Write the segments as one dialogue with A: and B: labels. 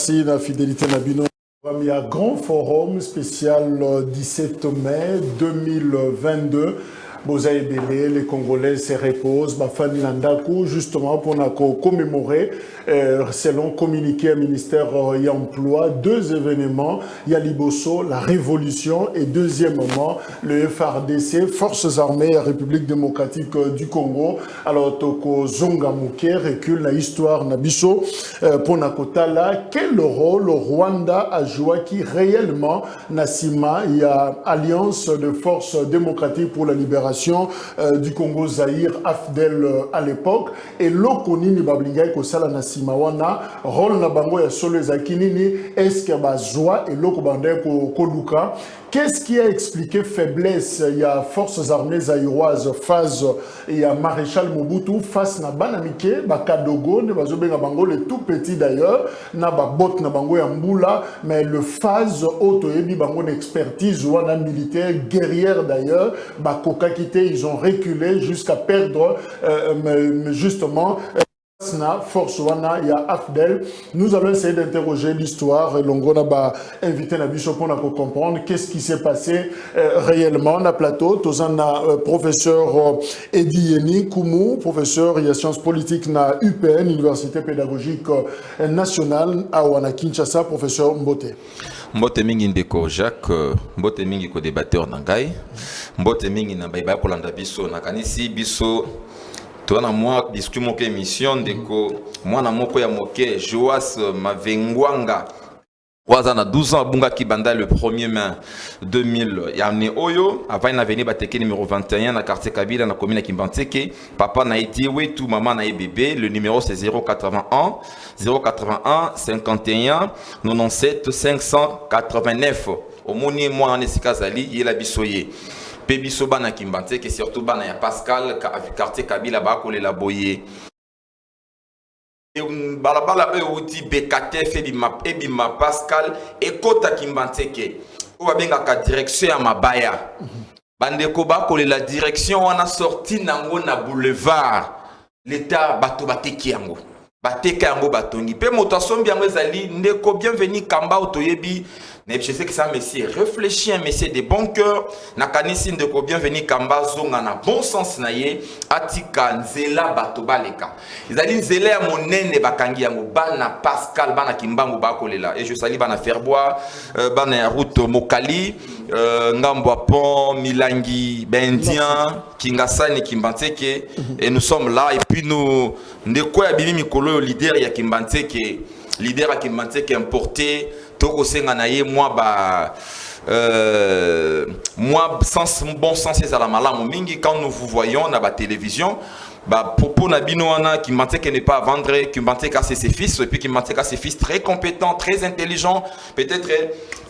A: merci la fidélité Nabino. Il y a un grand forum spécial 17 mai 2022. Bozaï Belé, les Congolais se reposent, Bafani Landako, justement pour commémorer, selon communiqué au ministère et emploi, deux événements. Il y a Liboso, la révolution, et deuxièmement, le FRDC, Forces armées République démocratique du Congo. Alors, Toko Zonga Mouké recule la histoire Nabiso pour Nakotala. Quel rôle le Rwanda a joué qui réellement, Nassima, il y a Alliance de forces démocratiques pour la libération du Congo Zaïre, AFDEL à l'époque, et l'Okoni Nibablinga Kosala Nassima Wana, rôle Nabango ya Solo Zakinini, est-ce qu'il y a joie et l'Okobande Koluka? Qu'est-ce qui a expliqué faiblesse? Il y a forces armées zaïroises face, il y a maréchal Mobutu face na Banamike, Bakadogo, Nebazobenga Bango, le tout petit d'ailleurs, na Babot Nabango Yambula, mais le phase Otoyebi Bango expertise ou un militaire guerrière d'ailleurs, Bakoka Kité, ils ont reculé jusqu'à perdre justement. Force Wana, il y a AFDEL. Nous allons essayer d'interroger l'histoire. Longona va inviter Nabiso pour comprendre qu'est-ce qui s'est passé réellement na plateau. Tozana professeur Edi Yeni Koumou, professeur de sciences politiques na UPN, Université pédagogique nationale à Wana Kinshasa, professeur Mbote.
B: Mbote mingi ndeko Jacques, Mbote mingi ko débatteur nangai, Mbote mingi na baiba ko landa biso na kanisi biso. Toi na moi discuter émission ndeko moi na moko ya moke Joas Mavengwanga waza na 12 ans bunga kibanda le 1er mai 2000 ya ne oyo avant na venir bateke numéro 21 na quartier Kabila na commune Kimbanteke papa na iti wetu maman na bébé le numéro c'est 081 51 97 589 omoni moi na sikazali yela bisoye Pébiso bana Kimbante que surtout bana ya Pascal quartier Kabila ba ko la boye et balabala e outi BKTF et ma Pascal et kota Kimbante ke o ba benga ka direction ya mabaya bande ko ba ko la direction wana sorti nango na boulevard l'état bato bateki yango bateka yango batongi pe moto asombi yango ezali ndeko bienvenue kamba otoyebi. Mais je sais que ça, monsieur, réfléchis, un monsieur de bon cœur. Nakanisi ndeko bienvenue Kamba zonga na bon sens naye. Atika nzela batobaleka. Ils allaient nzela ya monene bakangi yango bana Pascal bana Kimbangu bakolela. Et je salue bana Ferbois, bana ya route Mokali, Ngambwa Pont, Milangi, Bendien, Kingasani, Kimbanteke. Et nous sommes là. Et puis nous, ndeko ya bimi mikolo leader ya Kimbanteke, leader ya Kimbanteke importé. Toko senga na ye moi sans bon sens c'est à la malamu mingi quand nous vous voyons na ba télévision bah pour Nabino wana qui mentait qu'elle n'est pas à vendre qui mentait qu'à ses fils et puis qui mentait qu'à ses fils très compétents très intelligents peut-être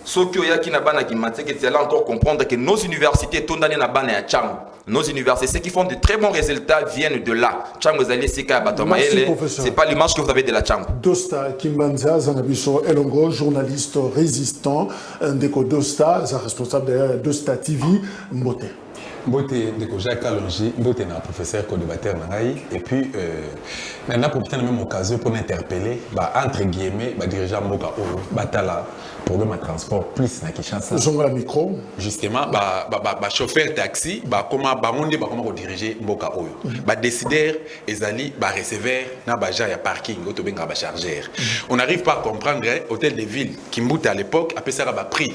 B: ceux qui ont qui n'a pas qui mentait que c'est là encore comprendre que nos universités tout d'année na bana ya Tchang nos universités ceux qui font de très bons résultats viennent de là Tchang vous allez c'est pas l'image que vous avez de la Tchang
A: Dosta Kimbanza Zanabiso Elongo journaliste résistant Ndeko Dosta responsable de Dosta TV Mbote
C: Mbote Ndeko Jacques Alongi Mbote na professeur co-débatteur nangai et puis maintenant pour peut-être même occasion pour interpeller entre guillemets dirigeant mboka oyo batala problème de transport plus na Kinshasa
A: zonga micro
C: justement chauffeur taxi comment bangonde comment diriger mboka oyo décideur ezali receveur na baja ya parking to benga chargeur on n'arrive pas à comprendre hôtel de ville Kimbuta à l'époque après ça prix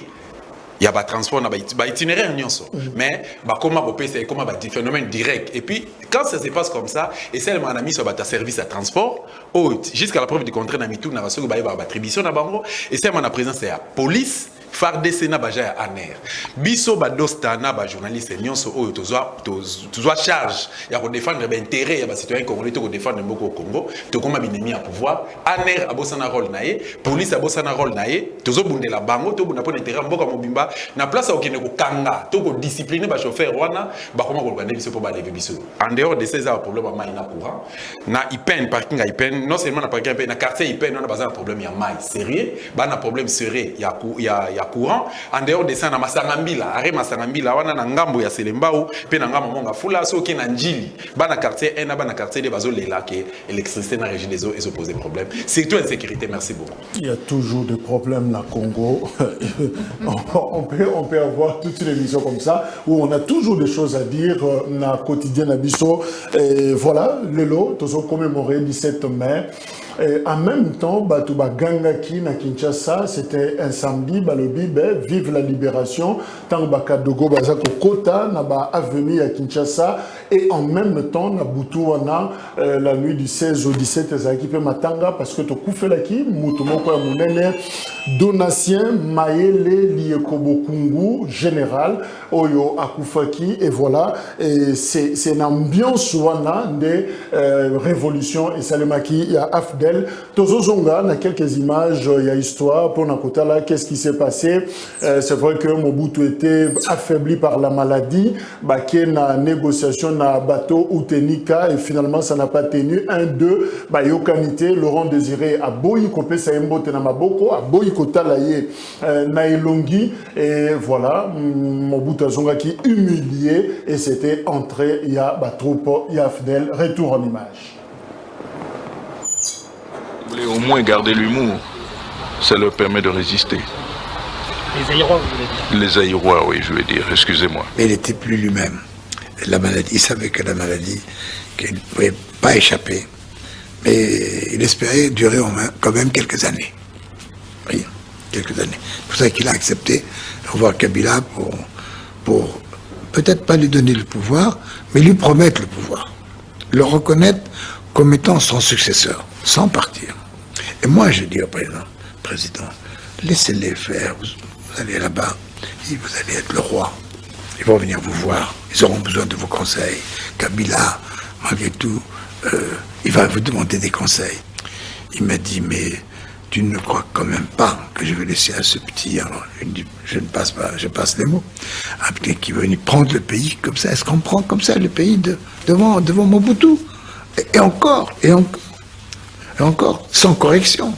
C: il y a pas transport na itinéraire mais comment c'est comment phénomène direct et puis quand ça se passe comme ça et c'est mon ami sur ta service à transport jusqu'à la preuve du contraire na mitou na baso ba attribution na bango et c'est mon présence à police FARDC na baja ya ANER biso Dosta na journaliste nyonso oyo tozwa charge ya ko défendre intérêt ya citoyen congolais to ko défendre mboko au Congo to koma binemi à pouvoir ANER abosana rôle nae police abosana rôle nae tozo bundela bango to bunda pour intérêt mboka mobimba na place au kene ko kanga to ko discipliner ba chauffeur wana koma ko bande biso pour ba lever biso en dehors de ces problèmes mai na courant na IPN parking IPN non seulement na parking na quartier IPN on a besoin de problème ya mai sérieux na problème sérieux ya courant en dehors de ça na Masangambila arrêt Masangambila wana na ngambo ya Selembao pe na ngambo monga fula soki na njili bana quartier un bana quartier de bazo lela que électricité na régie des eaux et se poser problème surtout insécurité. Merci beaucoup.
A: Il y a toujours des problèmes au Congo. on peut avoir toute une émission comme ça où on a toujours des choses à dire na quotidien na biso. Et voilà, lelo tozo commémorer 17 mai. Et en même temps, Batouba Gangaki na Kinshasa, c'était un samedi, balobi, vive la libération, Tangbaka Dogo Bazako Kota, na ba avenue à Kinshasa, et en même temps, na Boutouana, la nuit du 16 au 17, Zakipe Matanga, parce que to Koufelaki, Moutomoko Amounene, Donatien, Maele, Liekobo Kungu, général, Oyo Akufaki, et voilà, et c'est une ambiance wana de révolution, et Salemaki, il y a Afdel. Tozozonga, on a quelques images, il y a histoire pour Nakotala, qu'est-ce qui s'est passé. C'est vrai que Mobutu était affaibli par la maladie, qu'il y a une négociation na bateau Utenika et finalement ça n'a pas tenu. 1, 2, Yokanité, Laurent Désiré a boyi kopé Saembo Tenamaboko, a boyi Kotalaye Nailongi et voilà, Mobutu Azonga qui humilié et c'était entré, il y a troupe, il y a Fidel, retour en image.
D: Au moins garder l'humour, ça leur permet de résister.
E: Les Aïrois, vous voulez dire?
D: Les Aïrois, oui, je veux dire, excusez-moi.
F: Mais il n'était plus lui-même. La maladie, il savait que la maladie, qu'il ne pouvait pas échapper. Mais il espérait durer quand même quelques années. Oui, quelques années. C'est pour ça qu'il a accepté de revoir Kabila pour peut-être pas lui donner le pouvoir, mais lui promettre le pouvoir. Le reconnaître comme étant son successeur, sans partir. Et moi, je dis au président, laissez-les faire, vous allez là-bas, vous allez être le roi. Ils vont venir vous voir, ils auront besoin de vos conseils. Kabila, malgré tout, il va vous demander des conseils. Il m'a dit, mais tu ne crois quand même pas que je vais laisser à ce petit, alors je ne passe pas, je passe les mots, un petit qui veut venir prendre le pays comme ça, est-ce qu'on prend comme ça le pays devant Mobutu? Et encore, sans correction,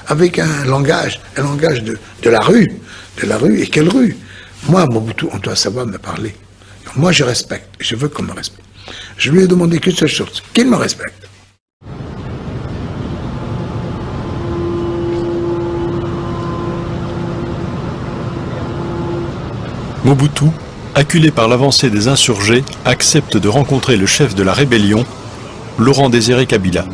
F: avec un langage de la rue, et quelle rue? Moi, Mobutu, on doit savoir me parler. Donc, moi, je respecte, je veux qu'on me respecte. Je lui ai demandé qu'une seule chose, qu'il me respecte.
G: Mobutu, acculé par l'avancée des insurgés, accepte de rencontrer le chef de la rébellion, Laurent Désiré Kabila.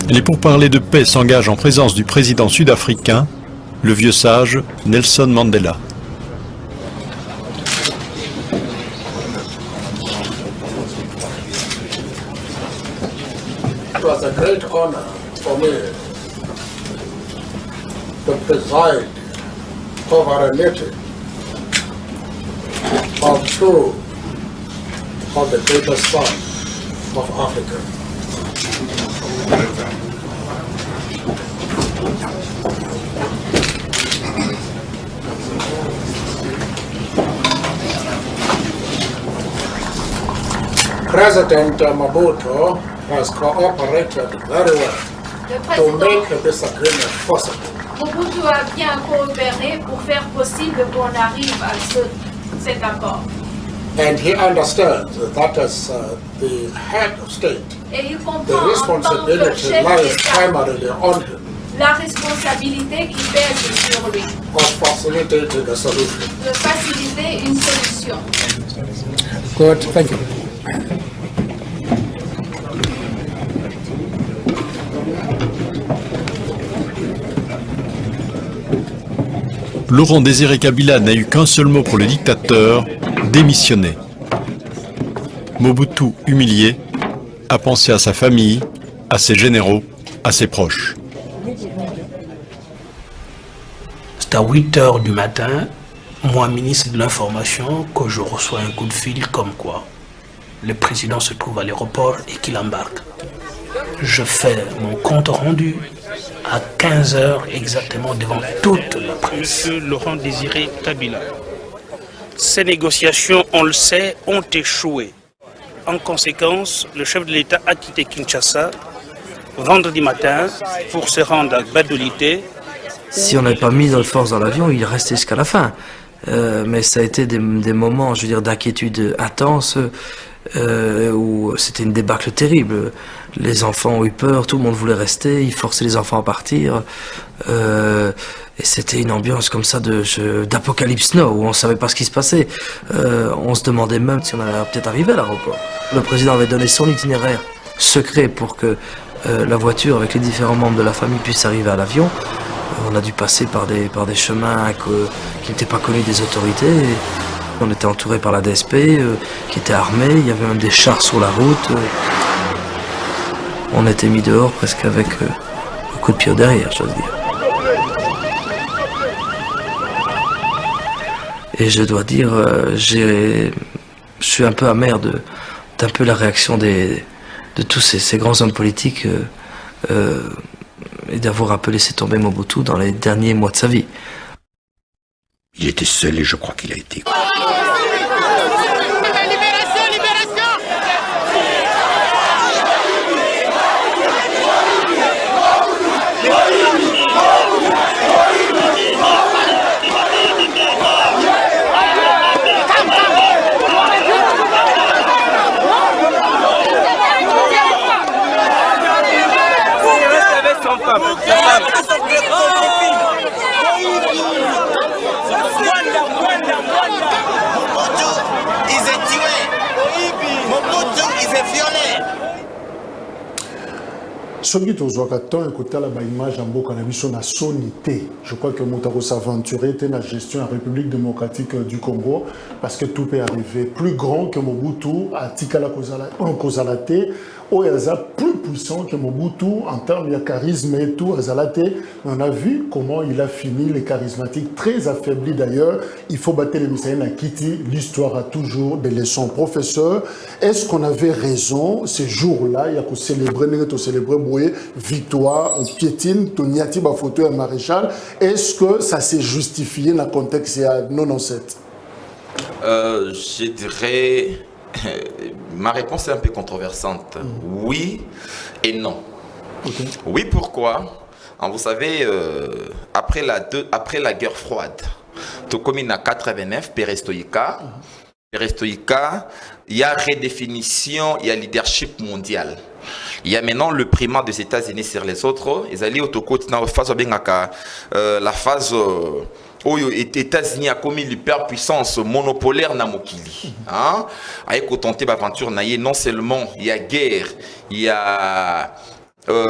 G: Les pourparlers de paix s'engagent en présence du président sud-africain, le vieux sage Nelson Mandela.
H: It was a great honor for me to preside over a meeting of two of the greatest sons of Africa. President Mobutu has cooperated very well to make this agreement possible.
I: Mobutu a bien coopéré pour faire possible qu'on arrive à cet accord.
H: And he understands that as the head of state,
I: Et il
H: the
I: comprend en tant que
H: responsibility
I: chef
H: lies
I: d'État
H: primarily on him
I: la responsabilité qui pèse sur lui
H: of facilitating a solution.
I: de faciliter une solution.
H: Good, thank you.
G: Laurent Désiré Kabila n'a eu qu'un seul mot pour le dictateur, démissionner. Mobutu, humilié, a pensé à sa famille, à ses généraux, à ses proches.
E: C'est à 8 h du matin, moi, ministre de l'Information, que je reçois un coup de fil comme quoi le président se trouve à l'aéroport et qu'il embarque. Je fais mon compte rendu à 15 h exactement devant toute la presse.
J: Monsieur Laurent Désiré Kabila, ces négociations, on le sait, ont échoué. En conséquence, le chef de l'État a quitté Kinshasa vendredi matin pour se rendre à Badolité.
K: Si on n'avait pas mis notre force dans l'avion, il restait jusqu'à la fin. Mais ça a été des moments, je veux dire, d'inquiétude intense, où c'était une débâcle terrible. Les enfants ont eu peur, tout le monde voulait rester, ils forçaient les enfants à partir. Et c'était une ambiance comme ça d'Apocalypse Now, où on ne savait pas ce qui se passait. On se demandait même si on allait peut-être arriver à l'aéroport. Le président avait donné son itinéraire secret pour que la voiture avec les différents membres de la famille puisse arriver à l'avion. On a dû passer par des chemins qui n'étaient pas connus des autorités. On était entouré par la DSP, qui était armée. Il y avait même des chars sur la route. On était mis dehors presque avec un coup de pied derrière, j'ose dire. Et je dois dire, je suis un peu amer d'un peu la réaction de tous ces grands hommes politiques et d'avoir un peu laissé tomber Mobutu dans les derniers mois de sa vie.
F: Il était seul et je crois qu'il a été.
A: Soki tozwaka temps écouter la image en mboka na biso na sonité. Je crois que Moutaro s'aventurer était la gestion de la République démocratique du Congo parce que tout peut arriver. Plus grand que Mobutu, à Tikala Kozalate, où il est plus puissant que Mobutu en termes de charisme et tout, on a vu comment il a fini, les charismatiques, très affaiblis d'ailleurs. Il faut battre les Missayens à Kiti, l'histoire a toujours des leçons. Professeur, est-ce qu'on avait raison ces jours-là, il y a qu'on célébrer, victoire, on piétine, on y a photo à maréchal. Est-ce que ça s'est justifié dans le contexte de 97?
B: Je dirais, ma réponse est un peu controversante. Oui et non.
A: Okay.
B: Oui, pourquoi? Vous savez, après la guerre froide, tout comme en 89, Perestroïka, il y a redéfinition, il y a leadership mondial. Il y a maintenant le primat des États-Unis sur les autres. Ils allaient au côté dans la phase où les États-Unis ont commis l'hyperpuissance monopolaire na mokili. Avec autant d'aventure non seulement il y a guerre, il y a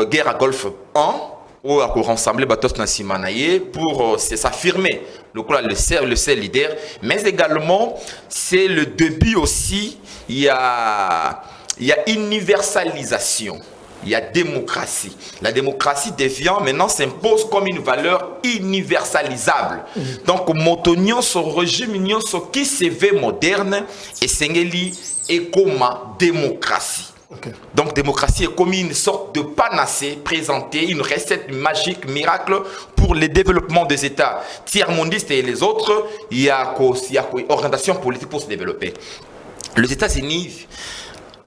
B: guerre à Golfe 1 où on rassemblé batos na simanaye pour s'affirmer le seul leader, mais également c'est le début aussi il y a universalisation, il y a démocratie. La démocratie devient maintenant s'impose comme une valeur universalisable. Donc Motonio son régime ce qui se veut moderne et sengeli est comme démocratie.
A: Okay.
B: Donc démocratie est comme une sorte de panacée présentée, une recette magique, miracle pour le développement des États tiers-mondistes et les autres. Il y a une orientation politique pour se développer. Les États-Unis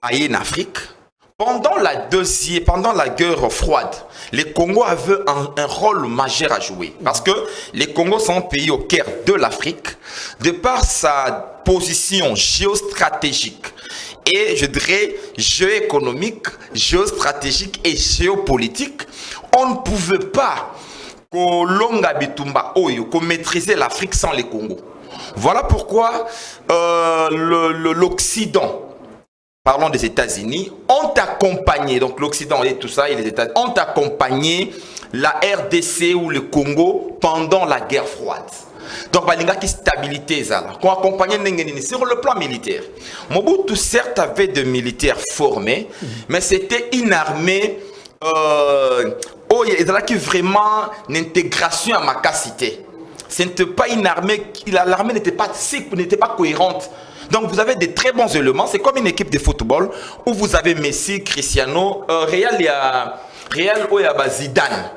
B: en Afrique, pendant la guerre froide, les Congo avaient un rôle majeur à jouer. Parce que les Congos sont un pays au cœur de l'Afrique, de par sa position géostratégique et je dirais géoéconomique, géostratégique et géopolitique. On ne pouvait pas maîtriser l'Afrique sans les Congos. Voilà pourquoi l'Occident, parlons des États-Unis, ont accompagné, donc l'Occident et tout ça, et les États-Unis ont accompagné la RDC ou le Congo pendant la guerre froide. Donc, il y a une stabilité qu'on accompagnait sur le plan militaire. Mobutu, certes, avait des militaires formés, mais c'était une armée qui vraiment une intégration à ma capacité. Ce n'était pas une armée, l'armée n'était pas cohérente. Donc vous avez des très bons éléments, c'est comme une équipe de football où vous avez Messi, Cristiano, Real, il y a Zidane.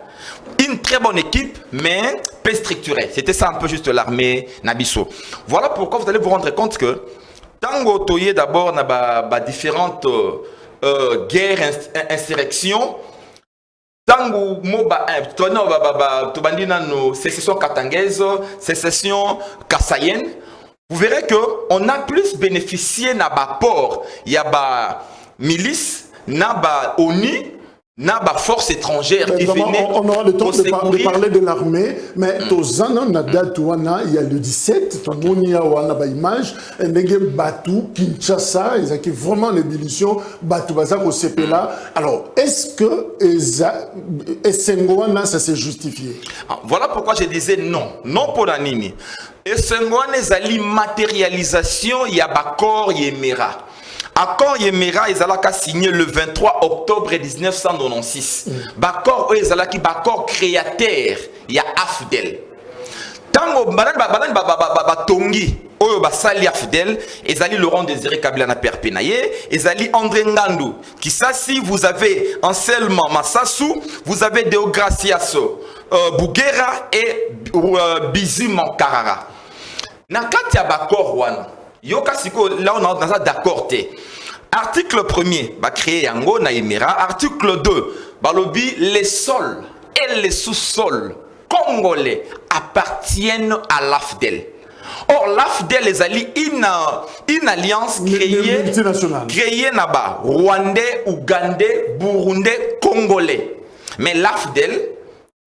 B: Une très bonne équipe, mais peu structurée. C'était ça un peu juste l'armée Nabiso. Voilà pourquoi vous allez vous rendre compte que tant que vous d'abord différentes guerres, insurrections, Tango moba tobandina no sécession katangaise, sécession kassayenne, vous verrez que on a plus bénéficié na ba port, il y a ba milice, na ba ONU, na ba force étrangère qui venait.
A: On aura le temps de parler de l'armée, mais tozana na date wana il y a le 17, tomonia wana ba image, ndenge batu Kinshasa, ils ont vraiment les munitions batu bazako sepela. Alors, est-ce que Esengo wana ça s'est justifié?
B: Voilà pourquoi je disais non, non pour la nini. Esengo wana ezali matérialisation ya bakor yemera. Accord Yemera ezalaka signé le 23 octobre 1996. Bakor ezalaki bakor créateur ya AFDEL. Tango batongi oyo basali AFDEL ezali Laurent Désiré Kabila na Perpenaye, ezali André Ngandou. Kisasi vous avez Anselme Massassou, vous avez Deogracias Bouguera et Bizu Mankarara. Na kati ya bakor wana yoka siko là on a d'accord té. Article 1er va créer yango na Yemera. Article 2 balobi les sols et les sous-sols congolais appartiennent à l'AFDEL. Or l'AFDEL est une alliance créée là-bas rwandais, ougandais, burundais, congolais. Mais l'AFDEL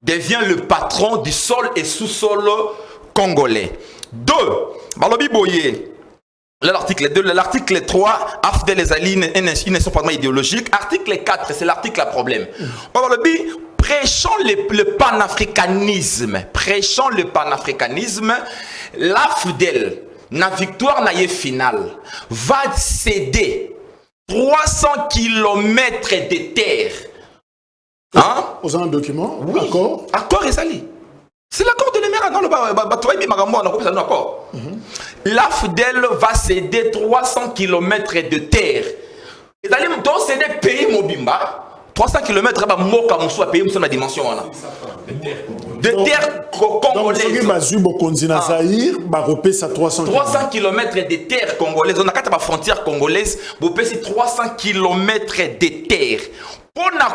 B: devient le patron du sol et sous-sol congolais. 2 balobi boye. L'article 2, l'article 3, AFDEL les alliés, une nation idéologique. Article 4, c'est l'article à problème. Prêchons le panafricanisme. Prêchons le panafricanisme. L'AFDEL, na victoire na finale, va céder 300 km de terre.
A: Hein? Vous avez un document?
B: Oui.
A: Accord?
B: Accord et alliés. C'est l'accord de l'Émirat. Non, l'AFDEL va céder 300 km de terre. Et d'aller céder pays Mobimba. 300 km de pays dans la dimension. De terre congolaise. 300 km de terre congolaise. On a 4 frontières congolaises. Vous avez 300 km de terre.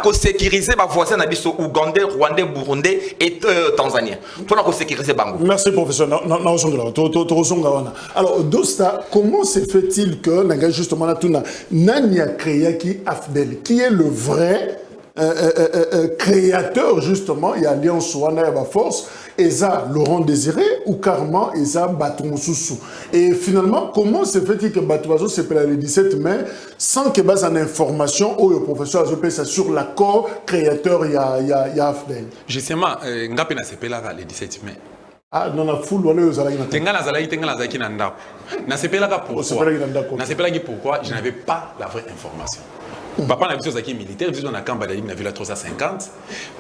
B: Pour sécuriser les voisins ougandais, rwandais, burundais et tanzaniens. Pour sécuriser Bango.
A: Merci professeur. Alors Dosta, comment se fait-il que justement Nani a créé qui AFDEL, qui est le vrai créateur justement, il y a Alliance Wana et Force, Eza Laurent Désiré ou carrément Eza Batumoussou. Et finalement, comment se fait-il que Batouazo s'appelle le 17 mai sans que base en information ou le professeur Azopé ça sur l'accord créateur il y a AFDEL?
C: Justement, Ngapena s'appelle le 17 mai.
A: Ah, non, la foule, voilà, vous allez
C: pourquoi je n'avais pas la vraie information. Papa n'a vu ça qui militaire, il a camp Badali, il a vu la 350.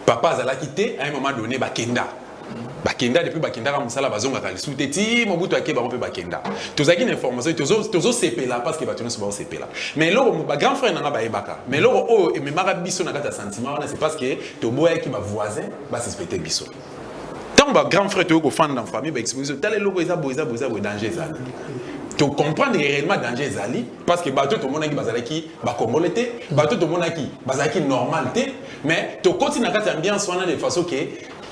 C: Papa a quitté à un moment donné Bakenda. Bakenda depuis Bakenda comme ça la bazonga kali souteti mobutu akeba on peut Bakenda. Tous aki une information, tous CP là parce que battu sur CP là. Mais là mon grand frère n'a pas ebaka. Mais là oh et me marabiso na kata sentiment c'est parce que to boya qui ma voisin va suspecter biso. Tant ba grand frère to ko fan dans famille ba exposer tel logo eza danger ça. Tu comprends réellement danger zali parce que bateau tout le monde qui bazalaki ba congolais bateau tout le monde qui bazalaki normalité mais tu continues à faire bien soin de façon que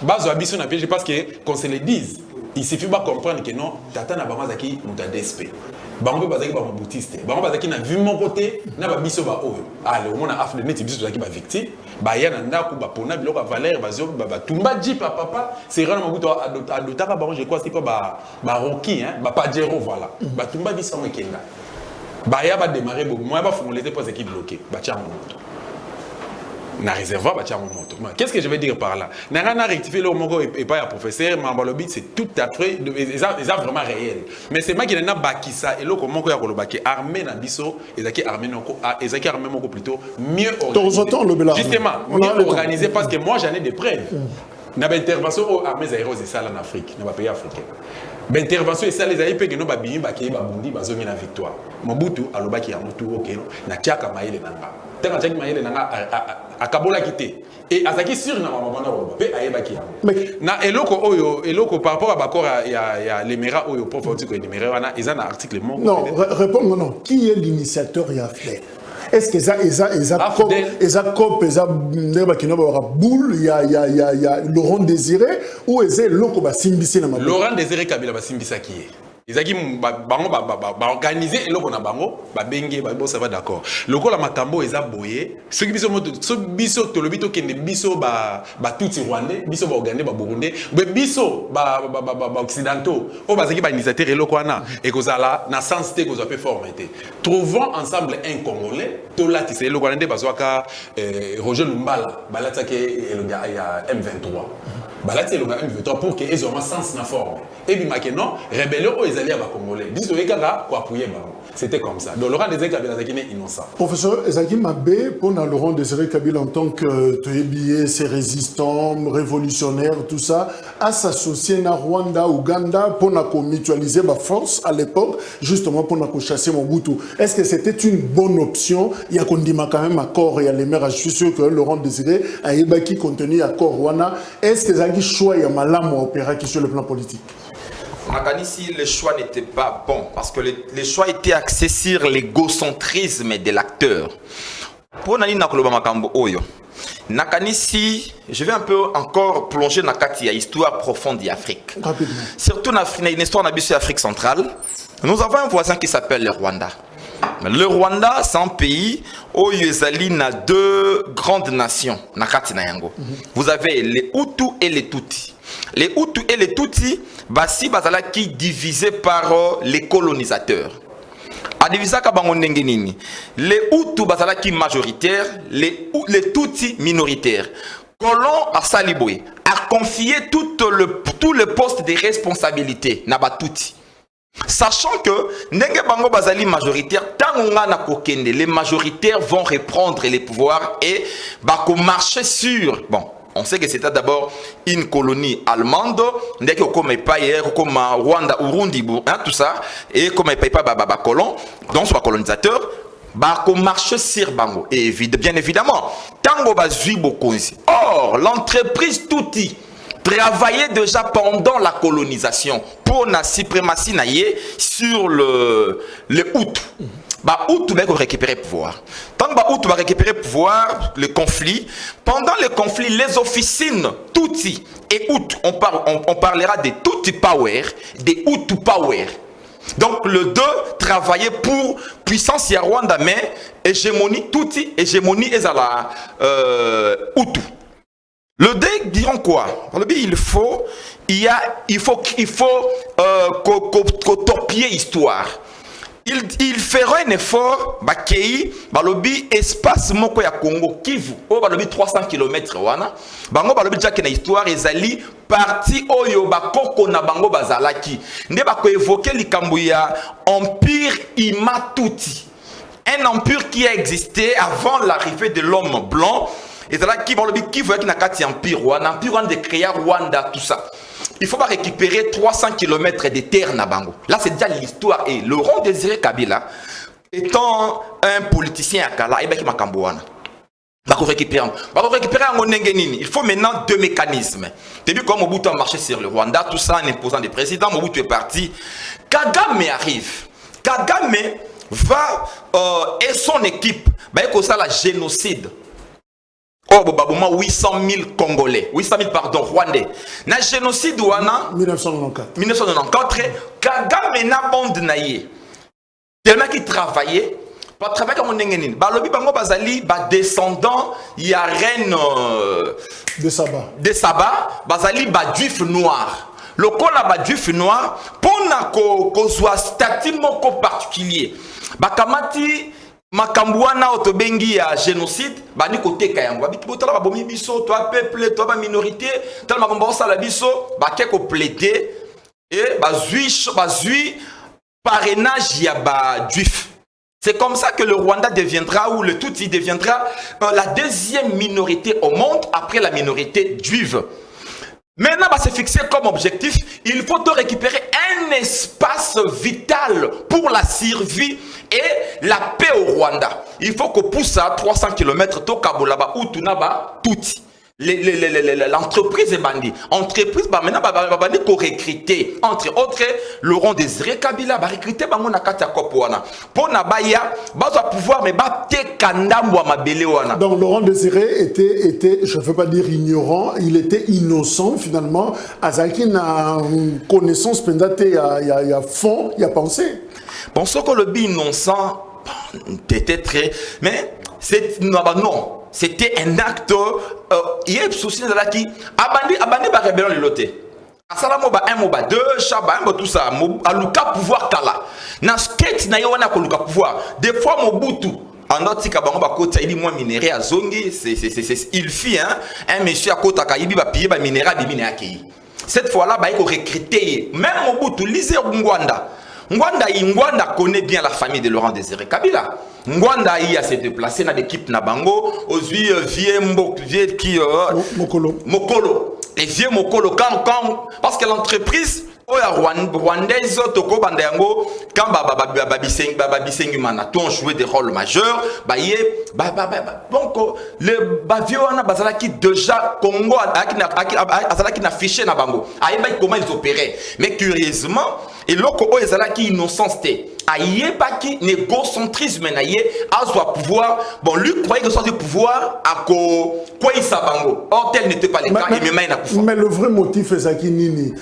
C: bazo abiso na piège parce que qu'on se le dise il suffit pas comprendre que non tata na bamazaki muta DSP bango bazaki ba moboutiste bango bazaki na vu mon côté na ba biso ba oyo allez on a afle net biso bazaki ba victime ba ya na ndako ba pona biloko valeur bazo ba tumba ji papa c'est vraiment mobuto adotaka bango je crois c'est pas ba Rocky hein ba Pajero voilà ba tumba biso mekenda ba ya ba démarrer bo moi ba fongolete pour équipe bloqué ba tia moto na réservoir ba tia moto. Qu'est-ce que je veux dire par là? N'a rectifié le mot et pas un professeur, Mambalobi, c'est tout à fait, c'est vraiment réel. Mais c'est moi qui n'a pas qui ça et là comment qu'on a colobaki armé na biso, ezaki armé noko, ezaki armé moko plutôt mieux organisé. Justement, mieux organisé parce que moi j'en ai des preuves. N'a pas intervention aux armées aériennes et ça en Afrique, dans les pays africains. L'intervention et ça les aïe que nous babini baki babundi bazomi la victoire. Mobutu alobaki ya mutu OK na tiaka maile nanga. Tanga tiaka maile nanga akabola kité et azaki sur na mama na roba pe ayebaki ya. Na eloko par rapport à bakor ya l'Émirat oyo prof otiko l'Émirat wana ils en article mon.
A: Non, réponds non. Qui est l'initiateur ya AFDEL? est-ce que ça cop ça ndeba kino ba boule il y a Laurent Désiré ou est loko ba simbisi na maboko
C: Laurent Désiré Kabila ba simbisa qui est Ezaki bango ba organiser eloko na bango ba benge ba ça va d'accord loko la makambo eza boye ceux qui biso tolobi to kende biso ba tuti rwandais biso ba ougandais ba burundais biso ba occidentaux o bazaki ba initiateur eloko wana et kozala na sens te kozwa pe formaté trouvons ensemble un congolais to lati c'est eloko wana bazwaka Roger Lumbala balata ke ya M23 balati eloko M23 pour que ils aient un sens na forme et puis maintenant rébellion aux alliés à Congolais disent que quoi appuyer c'était comme ça donc Laurent Désiré Kabila est innocent
A: professeur Ezaki Mabé pour Laurent Désiré Kabila en tant que Toyebié ses résistants révolutionnaires tout ça à s'associer na Rwanda Ouganda pour mutualiser ma force à l'époque justement pour chasser Mobutu est-ce que c'était une bonne option il y a qu'on dit quand même accord et à l'émère je suis sûr que Laurent Désiré a ébaki contenu accord Rwanda est-ce que Ezaki choix ya malamu opéra qui sur le plan politique
B: Ici, le choix n'était pas bon parce que le choix était axé sur l'égocentrisme de l'acteur. Pour Nani Nakoloba Makambo Oyo, Nakanisi, je vais un peu encore plonger dans la histoire profonde d'Afrique. Surtout dans une histoire de l'Afrique centrale, nous avons un voisin qui s'appelle le Rwanda. Le Rwanda, c'est un pays où il y a deux grandes nations. Vous avez les Hutus et les Tutsis. Les Hutus et les Tutsis, basi bazala qui divisés par les colonisateurs. A divisé les Hutus bazala qui majoritaires, les Tutsis minoritaires. Colon a Saliboué a confié tout le poste de responsabilité naba Tutsi. Sachant que Nenge Bango Bazali majoritaire, les majoritaires vont reprendre les pouvoirs et marcher sur. Bon, on sait que c'était d'abord une colonie allemande, comme Rwanda, Urundi, tout ça, et comme colon, donc soit colonisateur, marcher sur Bango. Et bien évidemment, Tango Bazui Bokonzi. Or, l'entreprise Tuti travaillait déjà pendant la colonisation pour la suprématie sur le Hutu. Hutu va récupérer le pouvoir. Tant que Hutu va récupérer le pouvoir, le conflit, pendant le conflit, les officines Tutsi et Hutu, on parlera des Tutsi Power, des Hutu Power. Donc le deux travaillaient pour puissance ya Rwanda, mais hégémonie Tutsi, hégémonie Ezala Hutu. Le DEC diront quoi? Il faut copier l'histoire. Il fera un effort bakei balobi espace moko ya Congo Kivu o balobi 300 km wana bango balobi jake na histoire ezali parti oyo bakoko na bango bazalaki nde bako évoquer likambo ya empire Imatuti, un empire qui a existé avant l'arrivée de l'homme blanc. Et c'est là qui vont le dire qui veut qu'il y ait un empire Rwanda de créer Rwanda, tout ça. Il faut pas récupérer 300 km de terre Nabango. Là, c'est déjà l'histoire. Et Laurent Désiré Kabila, étant un politicien à Kala, il va récupérer un Ngenini. Il faut maintenant deux mécanismes. Tu as vu comment Mobutu a marché sur le Rwanda, tout ça, en imposant des présidents. Mobutu est parti. Kagame arrive. Kagame va et son équipe, ça la génocide. Oh, 800 000 Congolais, 800 000 pardon, Rwandais. Na génocide wana 1994, Kagame na bande naïe. Tellement qui travaillait, pas travailler comme Nengenin. Balobi bango bazali ba descendant ya reine
A: de Saba.
B: De Saba, bazali ba juif noir. Le col ba juif noir pour na ko soit statut moko particulier. Bakamati Makambouana otobengi ya génocide bani côté kayango bikibotala ba bomi biso toi peuple toi ba minorité tellement makambo sala biso ba keko plaider et bazui parrainage ya ba juif. C'est comme ça que le Rwanda deviendra ou le Tutsi deviendra la deuxième minorité au monde après la minorité juive. Maintenant, c'est fixé comme objectif, il faut récupérer un espace vital pour la survie et la paix au Rwanda. Il faut qu'on pousse à 300 km to Kabolaba ou Tunaba Tutsi. l'entreprise est bandit. Entreprise, maintenant, bandit pour recruter. Entre autres, Laurent Désiré Kabila, recruter bango na kati ya kopo wana. Pour na baya, baza pouvoir mais ba te kandambo ma bele wana.
A: Donc Laurent Désiré était, je ne veux pas dire ignorant, il était innocent finalement. Azaki na connaissance pendate il y a fond, il y a pensée.
B: Pensons que le bi innocent était très, mais c'est non. C'était un acte, il y a un souci de là qui abandonné par rébellion le loté. Asalamo ba un moba deux chaba un tout ça, aluka pouvoir kala. Na skate na yona ko luka pouvoir. Des fois Mobutu en autre kabango ba kota ili moins minerai à zongi, c'est il fit un monsieur à kota kaibi ba piller ba minerai de mine akei. Cette fois là ba il recruter même Mobutu lisez Ngwanda. Ngwanda connaît bien la famille de Laurent Désiré Kabila. Ngwanda y a s'est déplacé dans l'équipe Nabango aux vieux qui Mokolo. Et vieux Mokolo quand parce que l'entreprise rwandaise toko bandango quand babisengi manaton jouer des rôles majeurs donc le bavio na bazala qui déjà Congo qui n'a affiché na bango comment ils opéraient mais curieusement et loko o ezala qui innocenté aïe pas qui négocentrisme naïe a soit pouvoir bon lui croyait que soit du pouvoir à quoi il s'abango or tel n'était pas le cas et
A: mais le vrai motif est ça qui nini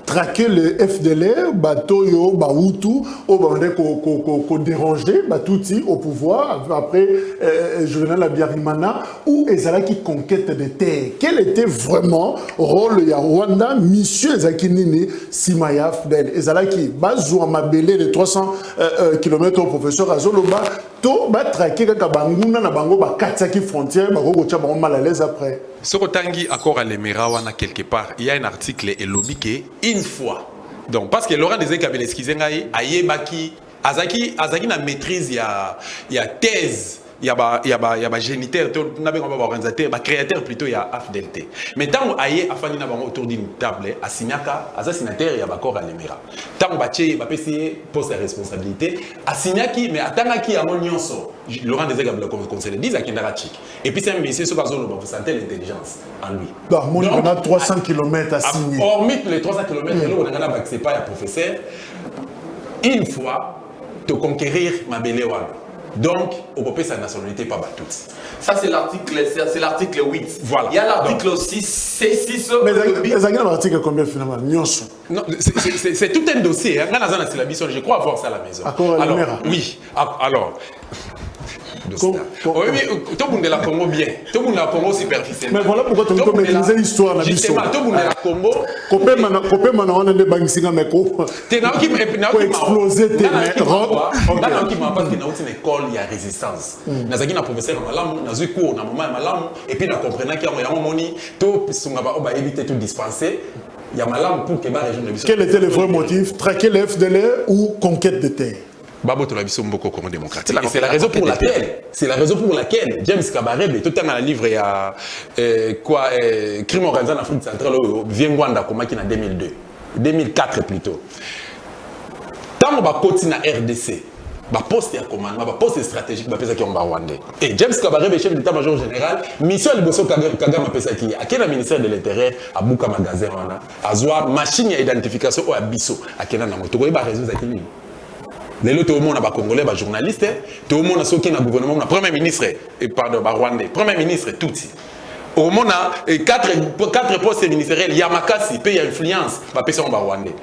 A: traquer le FDLR, Batoyo, Baoutou, au déranger, Batouti au pouvoir, après Juvenal Abiyarimana, ou Ezala qui conquête des terres. Quel était vraiment le rôle de Rwanda, Monsieur Ezakinini, Simaya Fdel, Ezala qui, Bazou Amabele, les 300 km au professeur Azoloba, to ba traquer Kakabanguna, Nabango, Bakatsaki frontière, Barogocha, mal à l'aise après.
C: Ce Tangi accord à l'Emerawana quelque part, il y a un article et lobby une fois. Donc parce que Laurent Désiré Kabila excusez-moi, Ayebaki, Azaki na maîtrise il y a thèse. Il y a géniteur, organisateur, créateur plutôt, il y a AFDLT. Mais tant que afani na bango autour d'une table, à Signaka, à signataire, il y a encore à l'Emera. Tant que il va essayer poste de responsabilité, à Signaki, mais à Tangaki, à Monionso, Laurent Désiré Kabila conseille, disent à Kendarachi. Et puis c'est un monsieur, ce que vous sentez l'intelligence en lui.
A: Donc, on a 300 km à signer.
C: Hormis les 300 km, on a accès pas à professeur. Une fois, te conquérir ma belle donc, on peut payer sa nationalité pas toutes.
B: Ça, c'est l'article 8.
C: Voilà.
B: Il y a l'article 6, C6.
A: Mais l'article combien finalement?
C: Non, c'est tout un dossier. Je crois avoir ça à la maison. Alors, oui. Alors, tout le monde est là Congo bien. Tout le monde est là Congo superficiellement.
A: Mais voilà pourquoi tu peux maîtriser l'histoire dans
C: justement, tout le monde est là Congo.
A: Copé maintenant on a des banquiers mais quoi? Pour exploser tes mains.
C: Dans qui m'a pas que dans une école il y a résistance. Nazaki na professeur malamu, na zuko na maman malamu et puis na comprenant qu'il y a un moni tout sunga ba éviter tout dispenser. Il y a malamu pour que ba région de Bissau.
A: Quel était le vrai motif? Traquer le FDLR ou conquête de terre?
C: Babo Tolabiso Mboko Congo démocratique. Et c'est la raison pour laquelle, James Kabarebe, tout le temps dans le livre, il y a crime organisé en Afrique centrale, vient Rwanda comme qui en 2002, 2004 plutôt. Tant qu'on va continuer à RDC, va poste à commandement, va poste stratégique, va penser qu'il y a un Rwandais. Et James Kabarebe, chef d'état-major général, mission de Bosso Kagame a pensé qu'il y a quel ministère de l'Intérieur à Bouka magasin à Zoa machine d'identification ou à Bisso à quel an tu vois pas raison ça qui tout le monde a congolais, journaliste, tout le monde a qui dans gouvernement, premier ministre, pardon, Rwandais, premier ministre, tout. Au monde a 4 postes ministériels, Yamakasi, pays influence, va passer en Rwandais.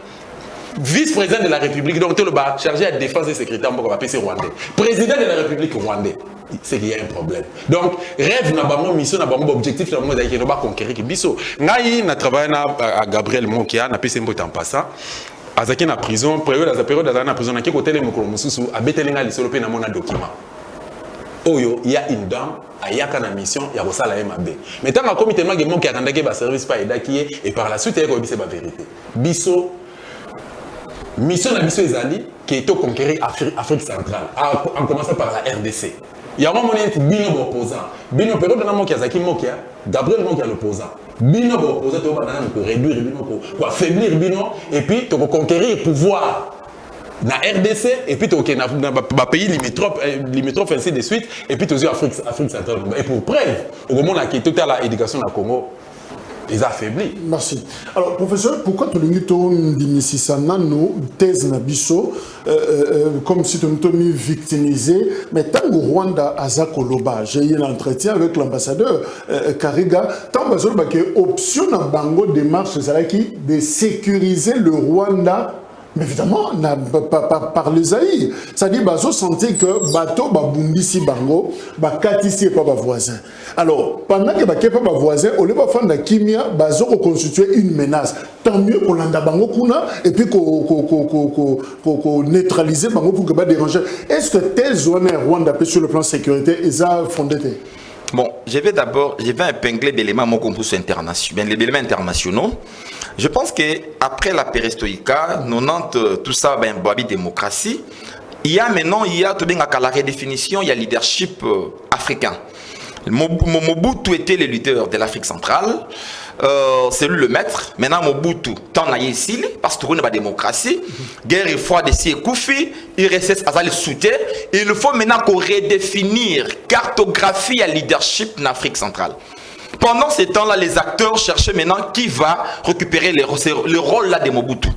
C: Vice-président de la République, donc tout le monde chargé à la défense des secrétaires, va passer Rwandais. Président de la République Rwandais, c'est qu'il y a un problème. Donc, rêve n'a pas mission, n'a pas objectif, n'a pas conquérir Bisso. Naï n'a travaillé à Gabriel Monkia, n'a pas passé en passant. Azaki na prison, période dans la prison, qui côté les mokolo mususu, a betelinga lisolo pe na mona document. Oyo, il y a une dame, ayaka na mission, ya kosala MAB. Mais tant que comité ma gemon qui attendait que ba service pas edaki et par la suite il y a ba vérité. Bisso mission na biso ezali qui est au conquérir Afrique centrale, en commençant par la RDC. Il y a un moment où Bino est opposant. Bino, période dans le Zaki Mokia, Gabriel Mokia est l'opposant. Bino est opposant pour réduire Bino, pour affaiblir Bino, et puis pour conquérir le pouvoir. na RDC et puis tu as pays limitrophes ainsi de suite et puis tu as Afrique centrale. Et pour preuve, au moment où tu as l'éducation au Congo, ils ont affaibli.
A: Merci. Alors, professeur, pourquoi tu as dit thèse Nabiso comme si tu as victimisé, mais tant que Rwanda a Zakoloba, j'ai eu un entretien avec l'ambassadeur Kariga, tant que option à Bango démarche de sécuriser le Rwanda. Mais évidemment, par les aïe. C'est-à-dire qu'ils senti que bateau babundisi bango, bakatisi pas voisin. Alors, pendant que baké pas voisin, au lieu de faire de la kimia, bazo constituer une menace. Tant mieux pour l'anda bango kuna et puis qu'on neutraliser bango pour que pas déranger. Est-ce que tes zones Rwanda sur le plan sécurité, ils ont fondé?
B: Bon, je vais épingler des éléments internationaux. Je pense qu'après la perestroïka, 90, tout ça, Boabi démocratie, il y a tout la redéfinition, il y a leadership africain. Mobutu était le leader de l'Afrique centrale, c'est lui le maître. Maintenant, Mobutu, tant ici, parce que nous avons la démocratie, guerre froide ici et Koufi, il reste à le soutien. Il faut maintenant qu'on redéfinir, cartographie à leadership en Afrique centrale. Pendant ce temps-là, les acteurs cherchaient maintenant qui va récupérer le rôle là de Mobutu.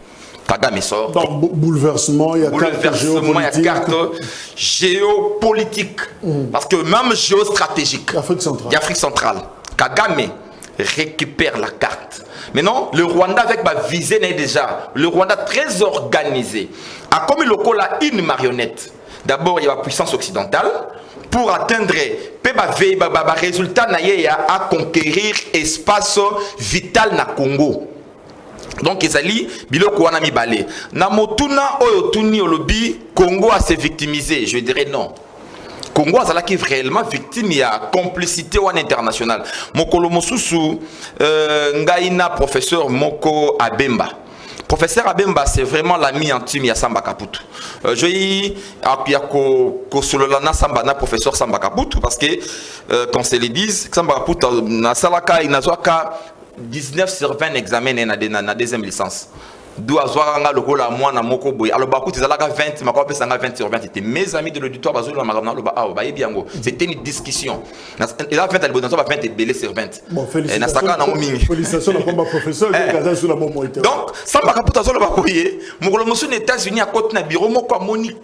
B: Kagame sort.
A: Donc, bouleversement, il y a
B: carte géopolitique. Parce que même géostratégique.
A: L'Afrique
B: centrale. Kagame récupère la carte. Maintenant, le Rwanda avec ma visée n'est déjà. Le Rwanda très organisé. A comme le col a une marionnette. D'abord, il y a la puissance occidentale. Pour atteindre le résultat à conquérir espace vital na Congo. Donc ezali biloko wana mibale. Na motuna oyo tuni olobi Congo a se victimisé, je dirais non. Congo a qui réellement victime, il y a complicité internationale. Mokolo mosusu ngaina professeur Moko Abemba. Professeur Abemba, c'est vraiment l'ami intime de Samba Kaputu. Je dis que professeur Samba Kaputu parce que, quand c'est les disent, Samba Kaputu, na salaka, il n'a 19 sur 20 examens dans la deuxième licence. D'où à Zouaranga, le rôle à moi, na moko boy. Alors, Bakout, ils ont 20, ma copie, 20 sur 20. C'était mes amis de l'auditoire, c'était une discussion. Et là, 20, elle va 20 et belé sur 20.
A: Bon, félicitations à mon professeur.
B: Donc, ça m'a rapporté à Zola Bakoye. Mon promotion aux États-Unis à côté de bureau, mon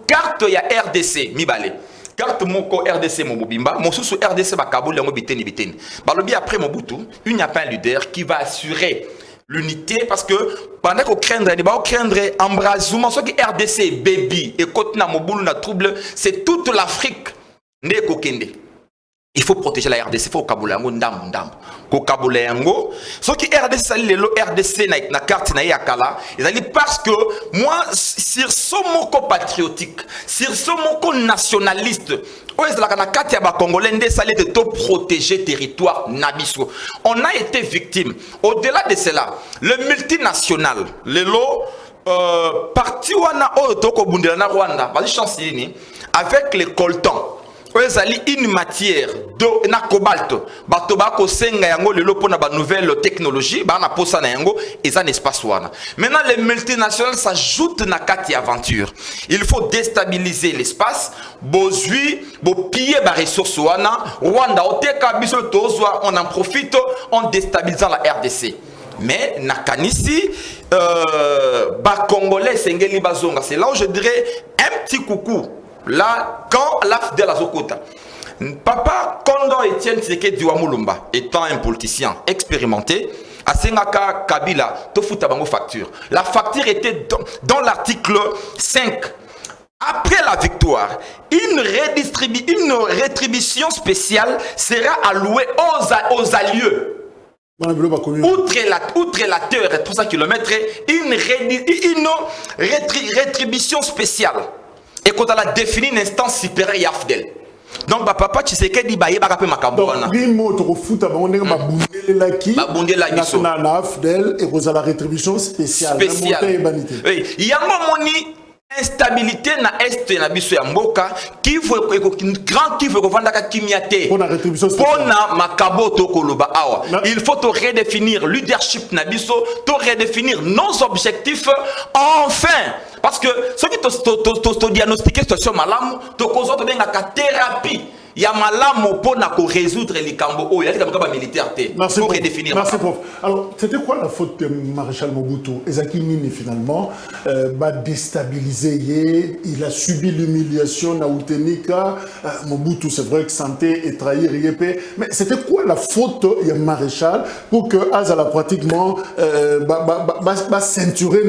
B: carte, il y a RDC, mi balé. Carte mon RDC mon bimba, mon sous RDC ba Kaboul yango biteni biteni. Ba lobi après Mobutu, il n'y a pas un leader qui va assurer l'unité parce que pendant qu'on craindrait embrasement soit que RDC baby et côté na Mobutu na trouble, c'est toute l'Afrique né kokende. Il faut protéger la RDC, il faut Kaboulayango ndam. Ko Kaboulayango, ce qui RDC sali le RDC na carte na yakala, parce que moi sur ce moko patriotique, sur ce moko nationaliste, Congolais de protéger territoire nabiso. On a été victime. Au-delà de cela, le multinational, le lot parti wana otoko bundela na Rwanda, avec les coltans. Une matière de na cobalt batobako senga yango lelo pona ba nouvelle technologie ba na posa na yango et ça n'est pas wana. Maintenant les multinationales s'ajoutent na kati aventure. Il faut déstabiliser l'espace, bozui, bo piller ba ressources wana, Rwanda oteka biso tozwa, on en profite en déstabilisant la RDC. Mais nakanisi ba congolais sengeli bazonga, c'est là où je dirais un petit coucou. Là, quand l'AFDEL a Zokota, Papa Kondo Etienne Tshisekedi Wamulumba, étant un politicien expérimenté, à Sengaka Kabila, Tofuta Bango facture. La facture était dans l'article 5. Après la victoire, une rétribution spéciale sera allouée aux alliés. Outre la terre et 300 km, une rétribution spéciale. Et quand elle a défini une instance supérieure Yafdel. Donc papa tu sais qu'elle dit bah il va rappeler ma cambouana.
A: Na Afdel et vous la rétribution spéciale.
B: Oui, il y a un instabilité na est na biso ya mboka qui veut grand qui veut vendre ka kimiate.
A: Pour la rétribution spéciale.
B: Pour na makabo to koloba awa. Il faut to redéfinir leadership na biso, to redéfinir nos objectifs enfin. Parce que ceux qui te diagnostiquent situation malamu, te causent de bien la thérapie. Il y a malamu pour résoudre les cambo. Il y a des militaires.
A: Merci
B: pour redéfinir.
A: Merci prof. Alors, c'était quoi la faute de Maréchal Mobutu? Ezaki Nini finalement déstabilisé. Il a subi l'humiliation Naoutenika. Mobutu, c'est vrai que santé et trahir Yépé. Mais c'était quoi la faute de Maréchal pour que Azala pratiquement ceinturer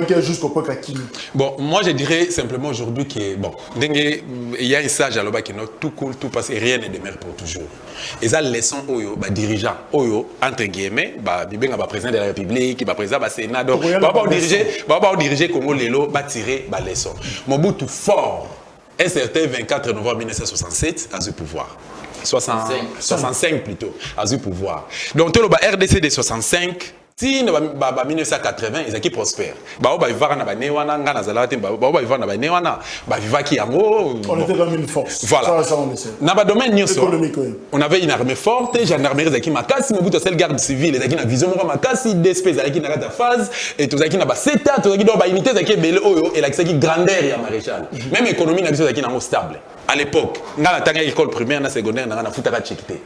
A: qui est jusqu'au point Kakini?
C: Bon, moi je dirais simplement aujourd'hui que bon, il y a un sage à l'oba qui est tout cool, tout passe et rien ne demeure pour toujours. Et ça, leçon oyo, dirigeant, oyo, entre guillemets, président de la République, président du Sénat, donc, diriger Congo Lelo, tirer la leçon. Mobutu fort, un certain 24 novembre 1967, a eu pouvoir. 65 plutôt, a eu pouvoir. Donc, tout le RDC de 65, si en 1980, ils ont prospère. On était
A: dans une force.
C: Voilà. Dans le domaine on avait une armée forte, gendarmerie qui makasi, mais vous garde civile, qui a vision makasi, d'espèces qui a la phase, et tout ça qui n'a pas 7 ans, tout ça qui a unité qui est belle et la grandeur et maréchal. Même l'économie n'a pas été stable. À l'époque, dans la école primaire, la secondaire, on a foutu à checker.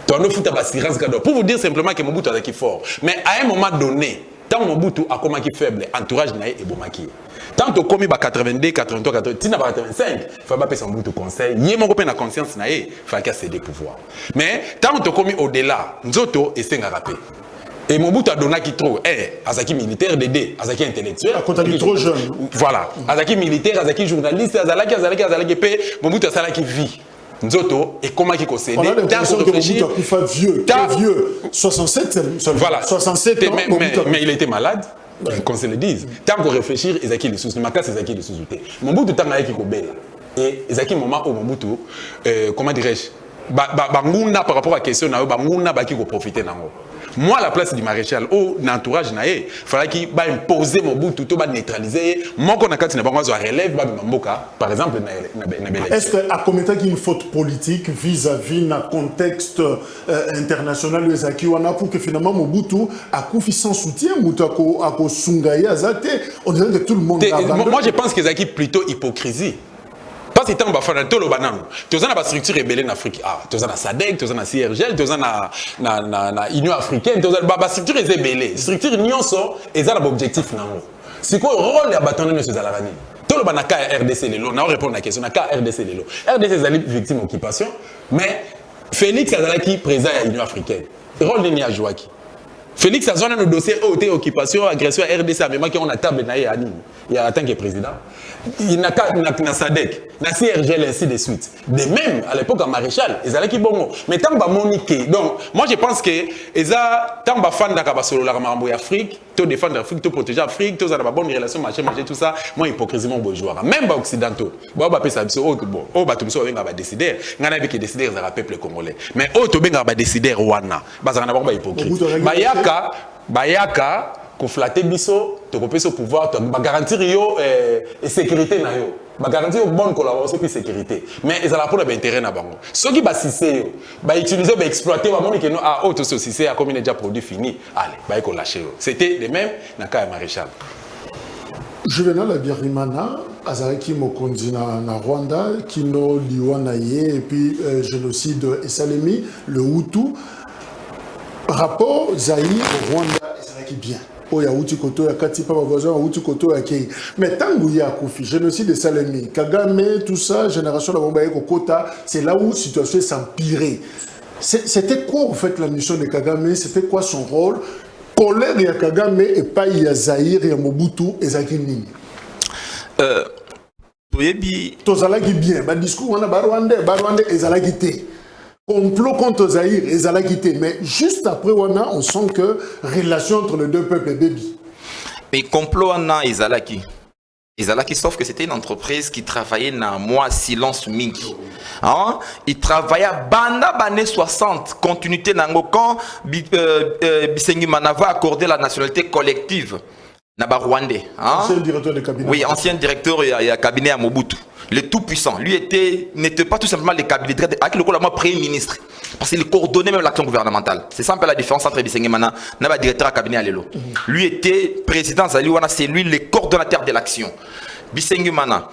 C: Pour vous dire simplement que Mobutu est fort. Mais à un moment donné, tant Mobutu a comme faible, entourage naïe et bomaki. Tant que commis 82, 83, 85, il faut pas passer Mobutu conseil. Il y a mon copain na conscience naïe, il faut qu'il céder pouvoir. Mais tant que commis au-delà, Nzoto et Sengarapé. Et Mobutu a donné qui trop, Azaki militaire, Dédé, Azaki intellectuel.
A: Il trop jeune.
C: Voilà. Azaki militaire, Azaki journaliste, Azalaki, Mobutu a Salaki vie. Nzoto et comment il concède tant qu'on réfléchit
A: vieux 67 seulement.
C: Voilà
A: 67 ans
C: mais il était malade qu'on se le dise tant qu'on réfléchir Ezaki les sous Makasi Ezaki les sous-outé Mobutu tant qui ko bela et Ezaki moment où Mobutu comment dirais-je banguna par rapport à question na banguna ba qui ko profiter nango. Moi, à la place du maréchal, au entourage, il fallait qu'il imposer Mobutu, tout neutraliser. Moi, quand on a relève, par exemple,
A: est-ce qu'à commettre une faute politique vis-à-vis d'un contexte international pour que finalement Mobutu a confié son soutien, on dirait que tout le monde a abandonné.
C: Moi, je pense que c'est plutôt hypocrisie. Parce que tant bafana tolo banano tu as une structure rebelle en Afrique tu as na SADC tu as na CIRGL tu as na Union africaine tu as ba structure rebelle structure nyonso eza na objectif nango c'est quoi rôle ya batana ne sezala nani tolo banaka RDC lelo na répondre à la question na ka RDC lelo RDC zali victime occupation mais Félix azalaki président ya Union africaine rôle ni a joué qui Félix a zone no dossier OT occupation agression à RDC même qui on a table na ya nini ya en tant que président il n'a qu'à na SADC na CRGL ainsi de suite de même à l'époque à maréchal ils allaient qui bongo mais tant ba monique donc moi je pense que eza tant ba fan da ka ba solo la mambo Afrique to défendre Afrique to protéger Afrique to za ba bonne relation marché tout ça moi hypocrisie mon bourgeois même ba occidentaux ba pesa biso o bon o ba tumso benga ba décider ngana avec décider za peuple congolais mais o to benga ba décider wana ba za na ba hypocrite bayaka ko flatter biso to ko pesa pouvoir to ba garantir yo et sécurité na yo ba garantir bonne collaboration puis sécurité mais ils ont pour l'intérêt na bango ceux qui ba cissé ba utiliser ba exploiter ba moni que non auto société a comme il est déjà produit fini allez ba ko lâcher c'était de même na ka maréchal
A: Juvenal Abiyarimana azaraki mokonzi na Rwanda kino liwana ye et puis génocide Esalemi le Hutu rapport Zaïre au Rwanda ezalaki bien oya uti koto ya katipa voisin uti koto ya kei mais tangu ya kufi génocide de Salemi Kagame tout ça génération la bomba kokota c'est là où situation s'empirait. C'était quoi en fait la mission de Kagame, c'était quoi son rôle? Colère ya Kagame et pas ya Zaïre ya Mobutu ezalaki nini? Tozalaki bien ba discours wana ba Rwanda ezalaki te. Complot contre Zaïre et Zalakité. Mais juste après, on sent que relation entre les deux peuples est baby.
B: Mais complot Wana et Zalaki. Zalaki, sauf que c'était une entreprise qui travaillait dans moi silence mingi. Hein? Il travaillait banda années 60, continuité nango quand Bisengi Manava a accordé la nationalité collective. Naba Rwandais. Hein?
A: Ancien directeur de cabinet.
B: Oui, ancien directeur du cabinet à Mobutu. le tout-puissant. Lui n'était pas tout simplement le cabinet avec le premier ministre. Parce qu'il coordonnait même l'action gouvernementale. C'est ça un peu la différence entre Bisengi Mana et le directeur du cabinet Alelo. Lui était président Zaliwana, c'est lui le coordonnateur de l'action. Bisengi Mana.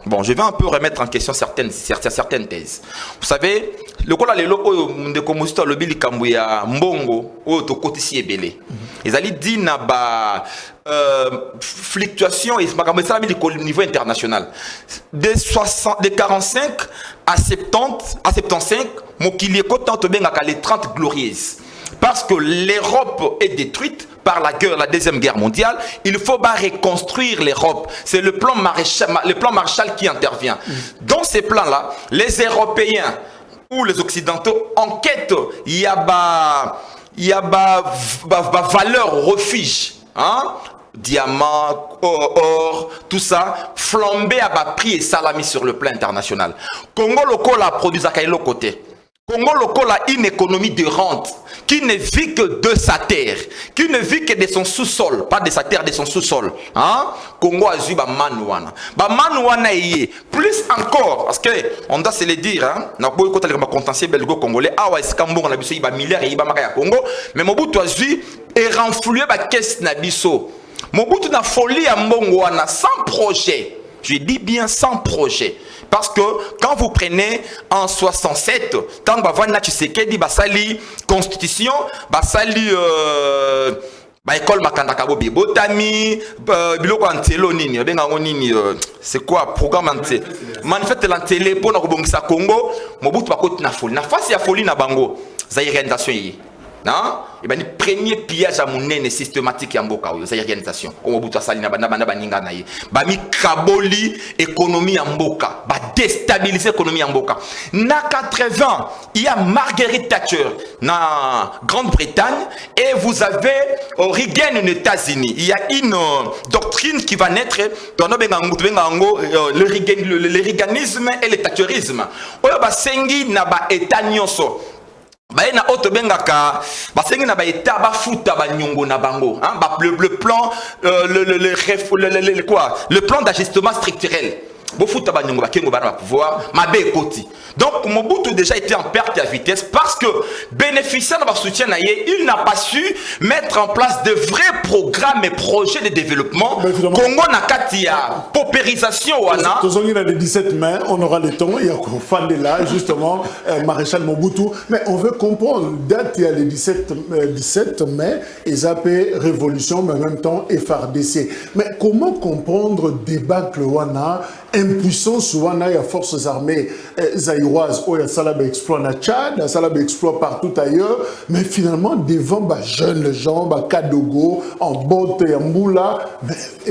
B: Bon, je vais un peu remettre en question certaines thèses. Vous savez, le Kola Lelo, de Komusto, le Bili Kambuya, Mbongo, Oto Kotisi Ebele. Ils allaient dire na fluctuation et au niveau international. De 45 à 70, à 75, Mokili Kotan Tobenga les 30 glorieuses. Parce que l'Europe est détruite par la Deuxième Guerre mondiale, il faut reconstruire l'Europe. C'est le plan Marshall qui intervient. Dans ces plans-là, les Européens ou les Occidentaux enquêtent, il y a valeur refuge. Hein? Diamants, or, tout ça, flambé à bas prix et salami sur le plan international. Congo local a produit à quel côté? Congo local a une économie de rente qui ne vit que de sa terre, qui ne vit que de son sous-sol, pas de sa terre, de son sous-sol. Hein? Congo a eu manouana. Manouana y est. Plus encore, parce que on doit se le dire, hein, na boy côté le contentieux belgo congolais, ah ouais, c'est Kambo on a biso iba milliards et iba makaya Congo, mais Mobutu a eu et renfloué ba caisse na biso. Mobutu na folie à Mbongwana sans projet. Je dis bien sans projet. Parce que quand vous prenez en 67, tant que vous avez basali constitution, basali école makandakabo botami, biloko antelo nini, c'est quoi programme ante manifeste l'antélé pour na kobongisa Congo, Mobutu bakoti na folie. Na face ya folie na bango, za orientation yi. Non? Et bien, le premier pillage à mon systématique en Boka, c'est l'organisation. Comme Mobutu a sali na banda baninga na ye. Ba mi kaboli économie en Boka, ba déstabiliser l'économie en Boka. Na 80, il y a Margaret Thatcher na Grande-Bretagne et vous avez Reagan aux États-Unis. Il y a une doctrine qui va naître dans le Reaganisme et le Thatcherisme. Oyo ba sengi na ba état nyonso. Na auto bengaka basengi na ba eta ba futa ba nyongo na bango hein le plan le plan d'ajustement structurel bo futa ba nyongo ba kengo ba pouvoir mabe koti. Donc Mobutu déjà était en perte de vitesse parce que bénéficiant de leur soutien il n'a pas su mettre en place de vrais programmes et projets de développement. Congo na katia paupérisation wana.
A: Le 17 mai, on aura le temps, il y a fan de là justement maréchal Mobutu, mais on veut comprendre date il y a le 17 mai et appelé révolution mais en même temps FRDC. Mais comment comprendre débâcle wana, impuissance wana ya forces armées zaïroises où il y a Salab exploit na Tchad, Salab exploit partout ailleurs, mais finalement devant bah jeunes gens, bah Kadogo, en Bote et en Moula,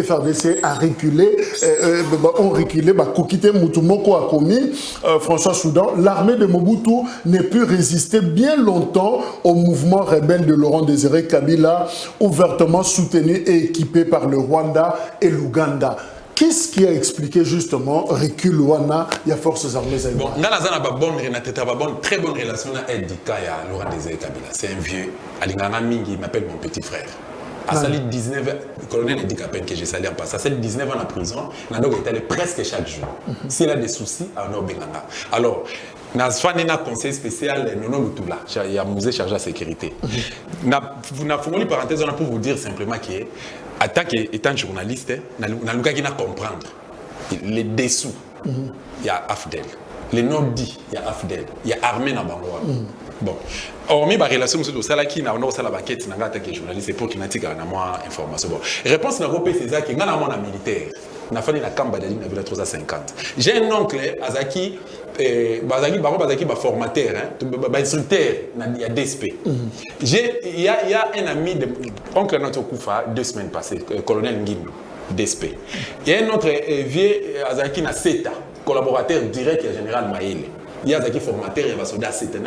A: FRDC a reculé, on reculé, bah Kokite Moutoumoko a commis, François Soudan, l'armée de Mobutu n'est pu résister bien longtemps au mouvement rebelle de Laurent Désiré Kabila, ouvertement soutenu et équipé par le Rwanda et l'Ouganda. Qu'est-ce qui a expliqué justement recul Wana, il y a forces armées zaïroises? Bon,
C: très bonne relation avec Laurent Désiré Kabila. C'est un vieux, Alingana Mingi, il m'appelle mon petit frère. À Sali 19 ans, le colonel dit qu'à peine que j'ai sali en passant. À Sali 19 ans en prison, Nando est allé presque chaque jour. S'il a des soucis, on a Benganga. Alors, Nazfani a un conseil spécial, Nono Lutula, il y a un musée chargé à la sécurité. Vous n'avez pas une parenthèse pour vous dire simplement que, en tant qu'étant journaliste, on a comprendre les dessous. Il y a Afdel. Les non-dits, il y a Afdel. Il y a Armée Nabangoa. Bon. Hormis ma relation avec ça, qui n'a pas la banquette, n'a pas été journaliste, c'est pour qu'il n'ait pas moins information. Bon. Réponse n'a pas été c'est ça qui n'a pas été militaire. N'a fallu la Kamba d'Ali, n'a vu la 350. J'ai un oncle, Azaki, Bazaki, formateur, instructeur, il y a DSP. Il y a un ami de oncle Nato Koufa, 2 semaines passées, colonel Ngindou, DSP. Il y a un autre vieux Azaki Naseta, collaborateur direct du général Maïle. Il y a des formateurs, il y a des soldats CETA,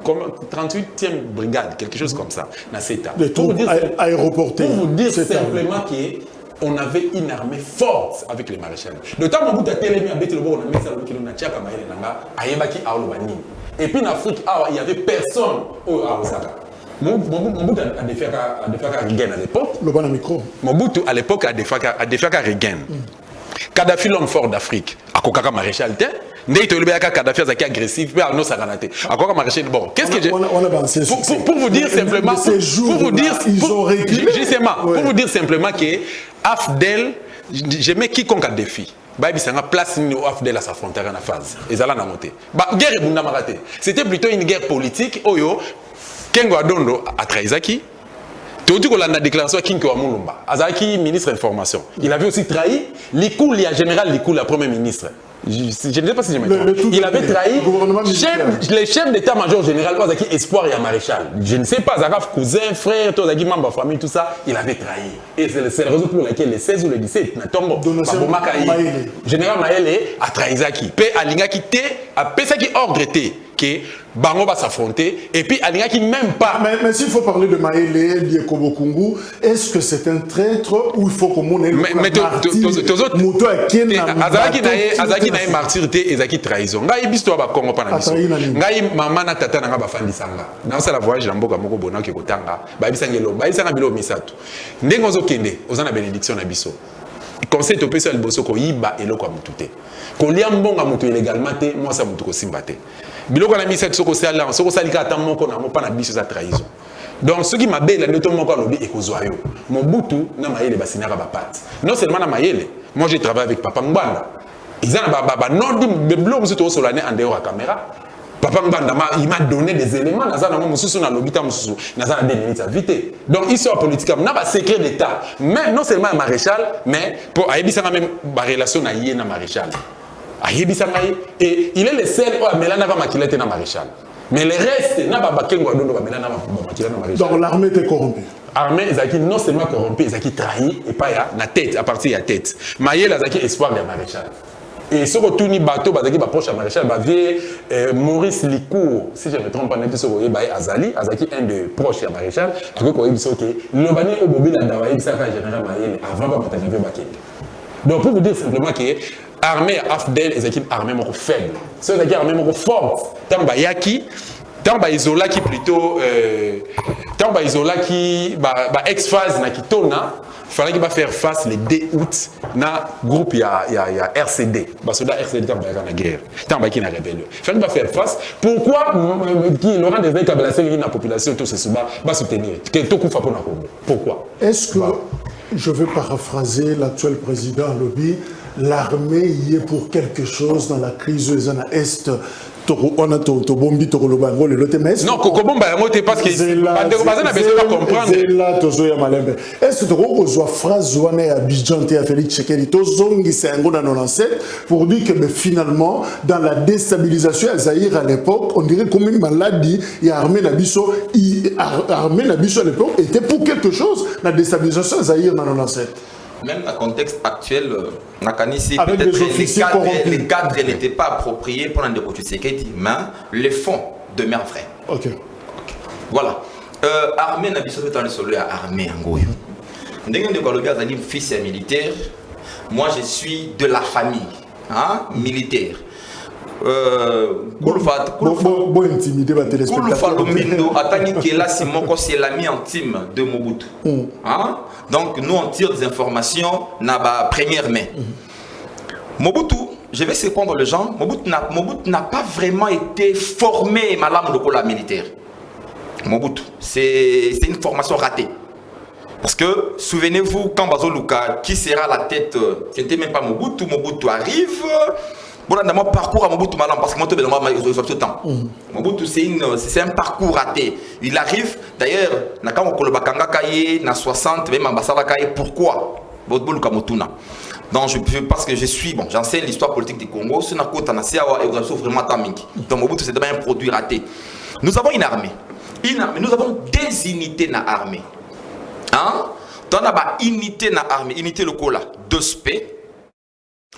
C: comme 38e brigade, quelque chose comme ça, na CETA.
A: Les troupes aéroportées.
C: Pour vous dire simplement qu'on avait une armée forte avec les maréchals. Le temps où Mobutu a télé mis à Bételbo, on a mis ça dans le Tchaka Maïle Nanga, à Yebaki Aoulobani. Et puis en Afrique, il n'y avait personne à Osaka. Mobutu a défait à Reagan à l'époque.
A: Le bon micro.
C: Mobutu à l'époque a défait à Reagan. Kadhafi l'homme fort d'Afrique akokaka maréchal te ndé to lobaka Kadhafi azaki agressif pe non sakanate akokaka maréchal bon qu'est-ce que pour vous dire simplement pour vous dire justement pour vous dire simplement que Afdel je mets quiconque à défi Babisanga place ni Afdel à s'affronter en phase ezala na monté guerre ebunda makate c'était plutôt une guerre politique oyo Kengo Adondo a trahi Todi ko la déclaration Kinko Amulumba azaki ministre de l'information il avait aussi trahi Likou le général Likou la premier ministre je ne sais pas si je me trompe il avait trahi le chef d'état-major général azaki espoir et maréchal je ne sais pas azaka cousin frère tout azaki membre famille tout ça il avait trahi et c'est le raison pour laquelle le 16 ou le 17 na tombo babomaka général Maele a trahi zaki pe alingaki te a pesaki ordre te que Bango va s'affronter et puis Alinga qui même pas.
A: Mais s'il faut parler de Maëlé, Lieko Kungu, est-ce que c'est un traître ou il faut qu'on ait le
C: Azaki na martyr ezaki trahison. Ngai bisto ba Congo pana biso. Ngai mama na tata na ba fandi sanga. Na sala voyage na mboka moko bona ke kotanga. Ba bisangelo, ba bisanga bilo misato. Ndengo zo kende, ozana bénédiction na biso. Conseil to pesa liboso ko yiba eloko amutute. Ko lia mbonga mutu illégalement te, moi ça mutu ko simbate. Biloko na misa soko sala soko salika ata moko na mopa na biso za trahison. Donc ce qui m'a belle le to moko lobi ekozwa yo. Mobutu na Mayele basinaka ba pat. Non seulement na Mayele, moi j'ai travaillé avec Papa Mbanda. Ils ont ba nodi beblo musu to solane en dehors à caméra. Papa Mbanda il m'a donné des éléments na za na mususu na lobita mususu na za na 2 minutes à vite. Donc histoire politique na ba secret d'état. Mais non seulement maréchal, mais pour ayebisa même ba relation na yé na maréchal. Et il est le seul où Melana va maquiller na maréchal. Mais le reste, n'a pas Kengo Adondo va Melana maquiller na maréchal.
A: Donc l'armée était corrompue.
C: L'armée est non seulement corrompue, ils trahi et pas na tête, à partir de la tête. Maïel a espoir de maréchal. Et ce que tout bateau, bah proche à maréchal, bah Maurice Licourt, si je ne me trompe pas, n'est pas Azali, Azaki un de proches à maréchal. Donc on dit que le bani au mobile a d'availler ça général Maïel avant de partager Baké. Donc pour vous dire simplement que l'armée Afdel est une armée faible. C'est une armée forte. Tant Bayaki, tant Isola qui plutôt, tant Isola qui ex-phase na kitona, il fallait qu'il va faire face le 2 août na groupe il y a RCD. Parce que là RCD tant Bayaki na guerre, tant Bayaki na rébellion. Il fallait qu'il va faire face. Pourquoi Laurent Désiré Kabila c'est la population tout ce suba va soutenir que tout coup fa pour na Congo. Pourquoi?
A: Est-ce que je vais paraphraser l'actuel président Lobby? L'armée y est pour quelque chose dans la crise de l'Est. On a bombi Torolobango, le Lotemès.
C: Non, Kokobomba, parce que
A: est-ce que tu as phrase à Abidjan et à Félix Tchekeli, pour dire que finalement, dans la déstabilisation à Zaïre à l'époque, on dirait comme une maladie, il y a armée Nabiso à l'époque était pour quelque chose, la déstabilisation à Zaïre dans 97.
B: Même dans le contexte actuel, peut-être les cadres n'étaient pas appropriés pour un dépôt de sécurité, mais les fonds demeurent vrais.
A: Ok.
B: Voilà. Armée n'a pas besoin de solo à armée en Goyo. Ndenge de Kolobi Azali, fils et militaire. Moi, je suis de la famille, hein, militaire. C'est l'ami intime de Mobutu. Hein? Donc nous on tire des informations na ba première main. Mobutu, je vais répondre les gens, Mobutu n'a pas vraiment été formé malam de la militaire. Mobutu, c'est une formation ratée. Parce que souvenez-vous quand Bazo Luka qui sera la tête, ce n'était même pas Mobutu, Mobutu arrive. Bon, dans mon parcours à Mobutu Malam, parce que moi, tout le temps. Mobutu, c'est un parcours raté. Il arrive, d'ailleurs, quand on kolobakanga kaye, na 60, même ambassade kaye, pourquoi donc, parce que je suis, bon, j'enseigne l'histoire politique du Congo, c'est vraiment tamingi. Donc, Mobutu, c'est un produit raté. Nous avons une armée. Nous avons des unités dans l'armée. Hein? Donc, on a une unité dans l'armée, unité locale, 2 spé.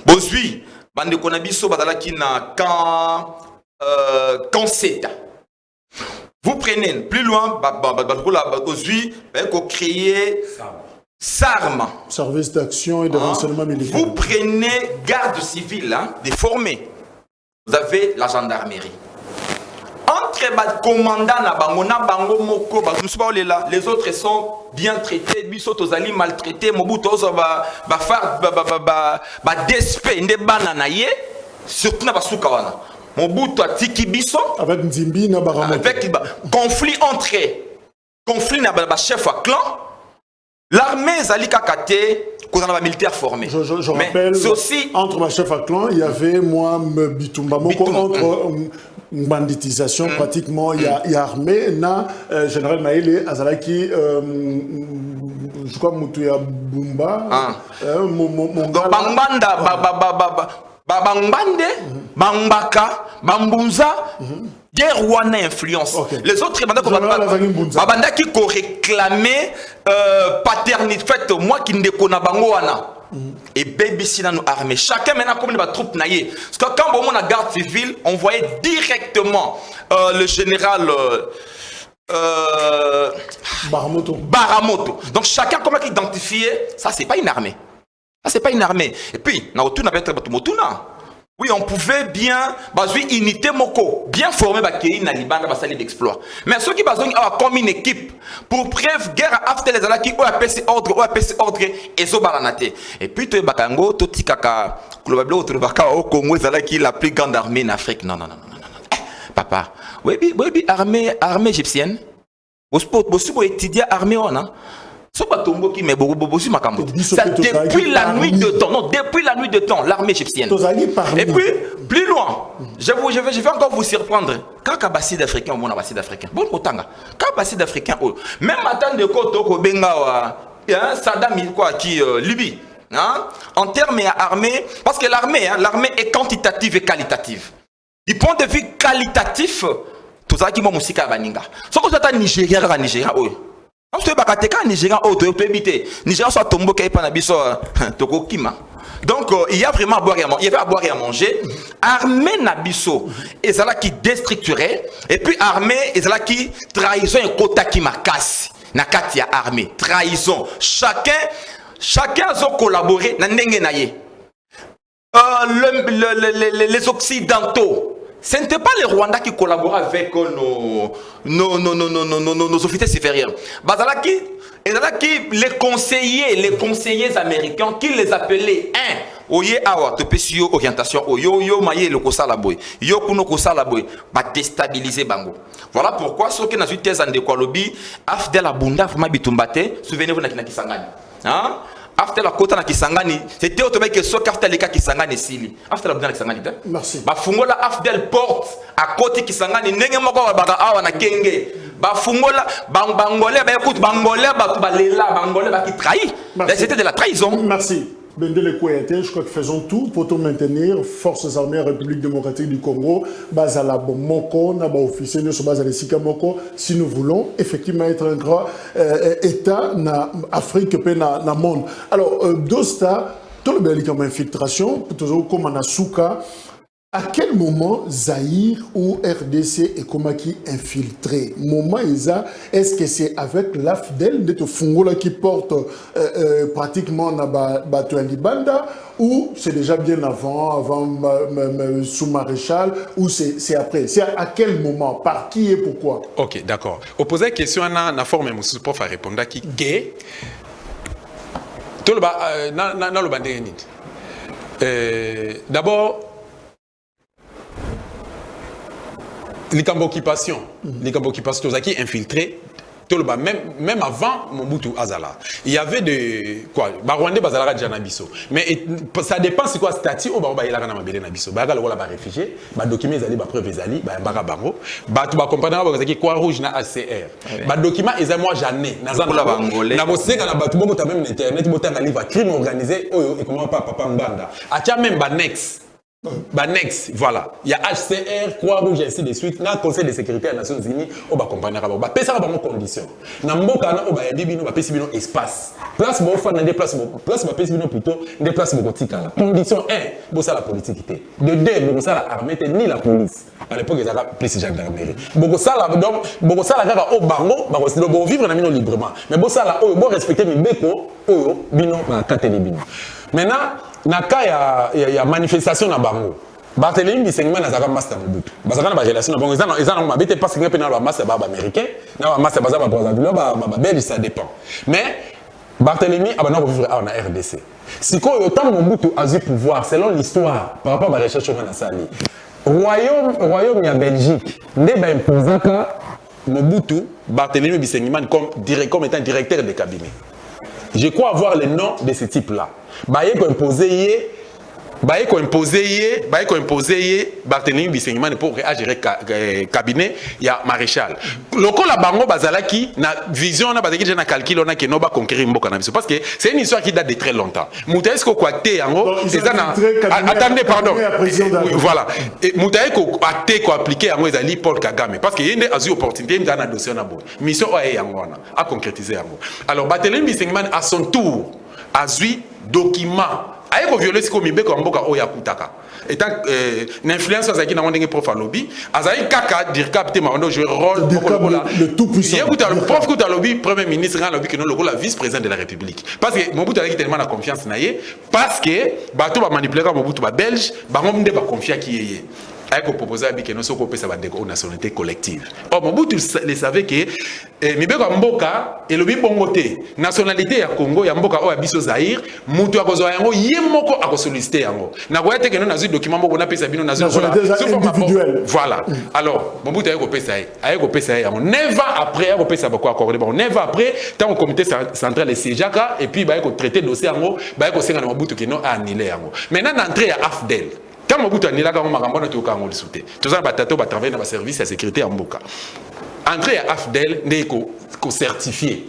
B: Bon, bande konabiso bazalaki na camp CETA. Vous prenez plus loin, vous créez SARM,
A: service d'action et de renseignement militaire.
B: Vous prenez garde civile, hein, des formés. Vous avez la gendarmerie. entre les commandants na bango moko les autres sont bien traités, biso tozali maltraités, Mobutu ba despé nde bana na ye, surtout na basuka wana. Mobutu atiki biso
A: avec Nzimbi na Baramoto.
B: Avec conflit entre conflit na ba chef à clan. L'armée zali kakate qu'on a militaire formé.
A: Je rappelle aussi entre ma chef à clan, il y avait moi Bitumba moko entre banditisation pratiquement il y a armée na général Maïle Azalaki je crois Mutuya Bumba
B: Bambanda Bangbande Bambaka Bambunza guerre wana influence. Les autres banda qui réclamé paternité fait moi qui ne connais pas wana. Et baby si nous armée chacun maintenant comme les troupes naïe parce que quand on a la garde civile on voyait directement le général Baramoto donc chacun comment identifier ça c'est pas une armée, ça c'est pas une armée. Et puis na autour na peut-être motuna oui, on pouvait bien, unité moko, bien former Bakei na Libanda basali d'exploit. Mais ceux qui besoin comme une équipe pour bref guerre after les alaki ou APC ordre et zo baranate. Et puis tu bakango toti kaka probablement autre baka au Congo zalaki la plus grande armée en Afrique. Non. Papa, oui armée égyptienne. Au sport possible étudier armée on depuis la nuit de temps, non, depuis la nuit de temps, l'armée égyptienne. Et puis, plus loin, je vais encore vous surprendre. Quand Kabassi d'Africain, on a Bassi d'Africain. Bon, Kotanga. Quand Bassi d'Africain, même attendre de Kotoko Benga, Saddam, quoi, qui, Libye. En termes armée, parce que l'armée est quantitative et qualitative. Du point de vue qualitatif, tout ça qui m'a musique à Baninga. Ce que vous êtes Nigeria, donc il y a vraiment à boire et à manger. Il y avait à boire et à manger. Armée Nabiso et ça là qui déstructuré et puis armée et ça là qui trahison et quota qui m'a cassé. Nakati a armée trahison. Chacun a collaboré na ndenge na ye. Les occidentaux. Ce n'était pas les Rwandais qui collaboraient avec nos officiers supérieurs. Les conseillers américains qui les appelaient orientation déstabiliser Bango. Voilà pourquoi ceux qui n'ont eu thèse en décolobi, Afdel Abunda, souvenez-vous de Kisangani. After la kota na Kisangani, c'était automé que ce qu'after les cas Kisangani sili. After la bunda Kisangani.
A: Merci.
B: Ba fungola after porte à côté Kisangani nenge moko ba awa na kenge. Ba fungola bangolais ba écoute bangolais ba lela bangolais ba qui trahit. C'était de la trahison.
A: Merci. Bendele Kouete, je crois que faisons tout pour tout maintenir. Forces armées République démocratique du Congo, Bazala Moko, Naba officier, nous sommes Bazala Sika Moko, si nous voulons effectivement être un grand État na Afrique et na monde. Alors, Dosta, tout le béli comme infiltration, toujours comme Anasuka. À quel moment Zaïre ou RDC et Komaki infiltré? Moment est-ce que c'est avec l'AFDEL de Fungola qui porte pratiquement Batualibanda ou c'est déjà bien avant sous-maréchal ou c'est après? C'est à quel moment? Par qui et pourquoi?
C: Ok, d'accord. Au poser la question, on a une forme de pour faire répondre qui est d'abord les camps d'occupation, qui infiltrés, même avant Mobutu Azala. Il y avait de quoi Rwandais Bazala Janabiso. Mais ça dépend c'est quoi statut au Baroba il a na mabele na biso. Baga lokola ba réfugié, ba document ezali ba preuve ezali, ba mbaka bango. Ba tu ba comprendre ba zaki quoi rouge na ACR. Ba document ezali moi jamais na zana bangolais. Na boseka na batu bongo ta même internet botanga livre crime organisé oyo et comment pas papa mbanda. Atia même ba next. Next, voilà. Il y a HCR, Croix-Rouge, ainsi de suite. Dans le Conseil de sécurité des Nations Unies, on va comprendre. On va faire ça dans conditions. Dans le Mokana, on va faire un espace. Place, on va faire des places. Place, on va faire plutôt des places. Condition 1, on va la politique. De 2, on va l'armée, ni la police. À l'époque, il y avait plus de gendarmerie. Donc, ça, donc, ça, là, au Bango, on va vivre librement. Mais bon, ça, là, on va respecter les béco, on va Maintenant, il y a manifestation à Bango. Barthélémy Bisengiman nazaka master Mobutu. Bazaka na relation bon ils en ont habité parce que ngapena ba master ba américain, na ba master ba Brazzaville ba belge ça dépend. Mais Barthélémy abana ko vivre en RDC. Siko autant Mobutu a eu pouvoir selon l'histoire par rapport à la recherche na sali. Royaume ya Belgique, ne ba imposaka Mobutu Barthélémy Bisengiman comme étant directeur de cabinet. Je crois avoir le nom de ce type là. Baye ko imposer Barthélémy Bisengiman pour gérer cabinet il y a maréchal loko la bango bazalaki na vision na bazaki na calcul on a que no ba conquérir mboka na biso parce que c'est une histoire qui date de très longtemps Moutaïs ko kwate yango attendez pardon voilà Moutaïs ko kwate ko appliquer yango ezali Paul Kagame parce que yende azu opportunité ndana dossier na bo mission o yango wana a concrétiser yango alors Barthélémy Bisengiman à son tour azu document aye ko violer siko mibeko mboka oya kutaka étant l'influence azaki na ndenge prof lobby azali kaka dire capter maondo jouer rôle
A: le tout puissant
C: le prof kuta lobby premier ministre na lobby que non le vice-président de la République parce que Mobutu a tellement la confiance na ye parce que bato ba manipuler ka Mobutu ba belge ba ngomde ba confiance qui yeye aye ko proposer abi que non soko pesa ba ndeko nationalité collective Mobutu le savait que mibeko mboka et lobby bongote nationalité ya Congo ya mboka o biso Zaïre mutu akozwa yango ye moko akosolliciter yango na koya te que non nazu document moko na pesa bino nazu voilà alors Mobutu aye ko pesa yango 9 ans après aye ko pesa ba ko accorder bon 9 ans après tant au comité central de Sejaka et puis ba ko traiter dossier yango ba ko senga na Mobutu que non annuler yango maintenant l'entrée à Afdel quand Mobutu anila ka makambo na to ka ngoli souté to za batato ba travailler na ba service ya sécurité en mboka entrer à Afdel n'est qu'au certifié,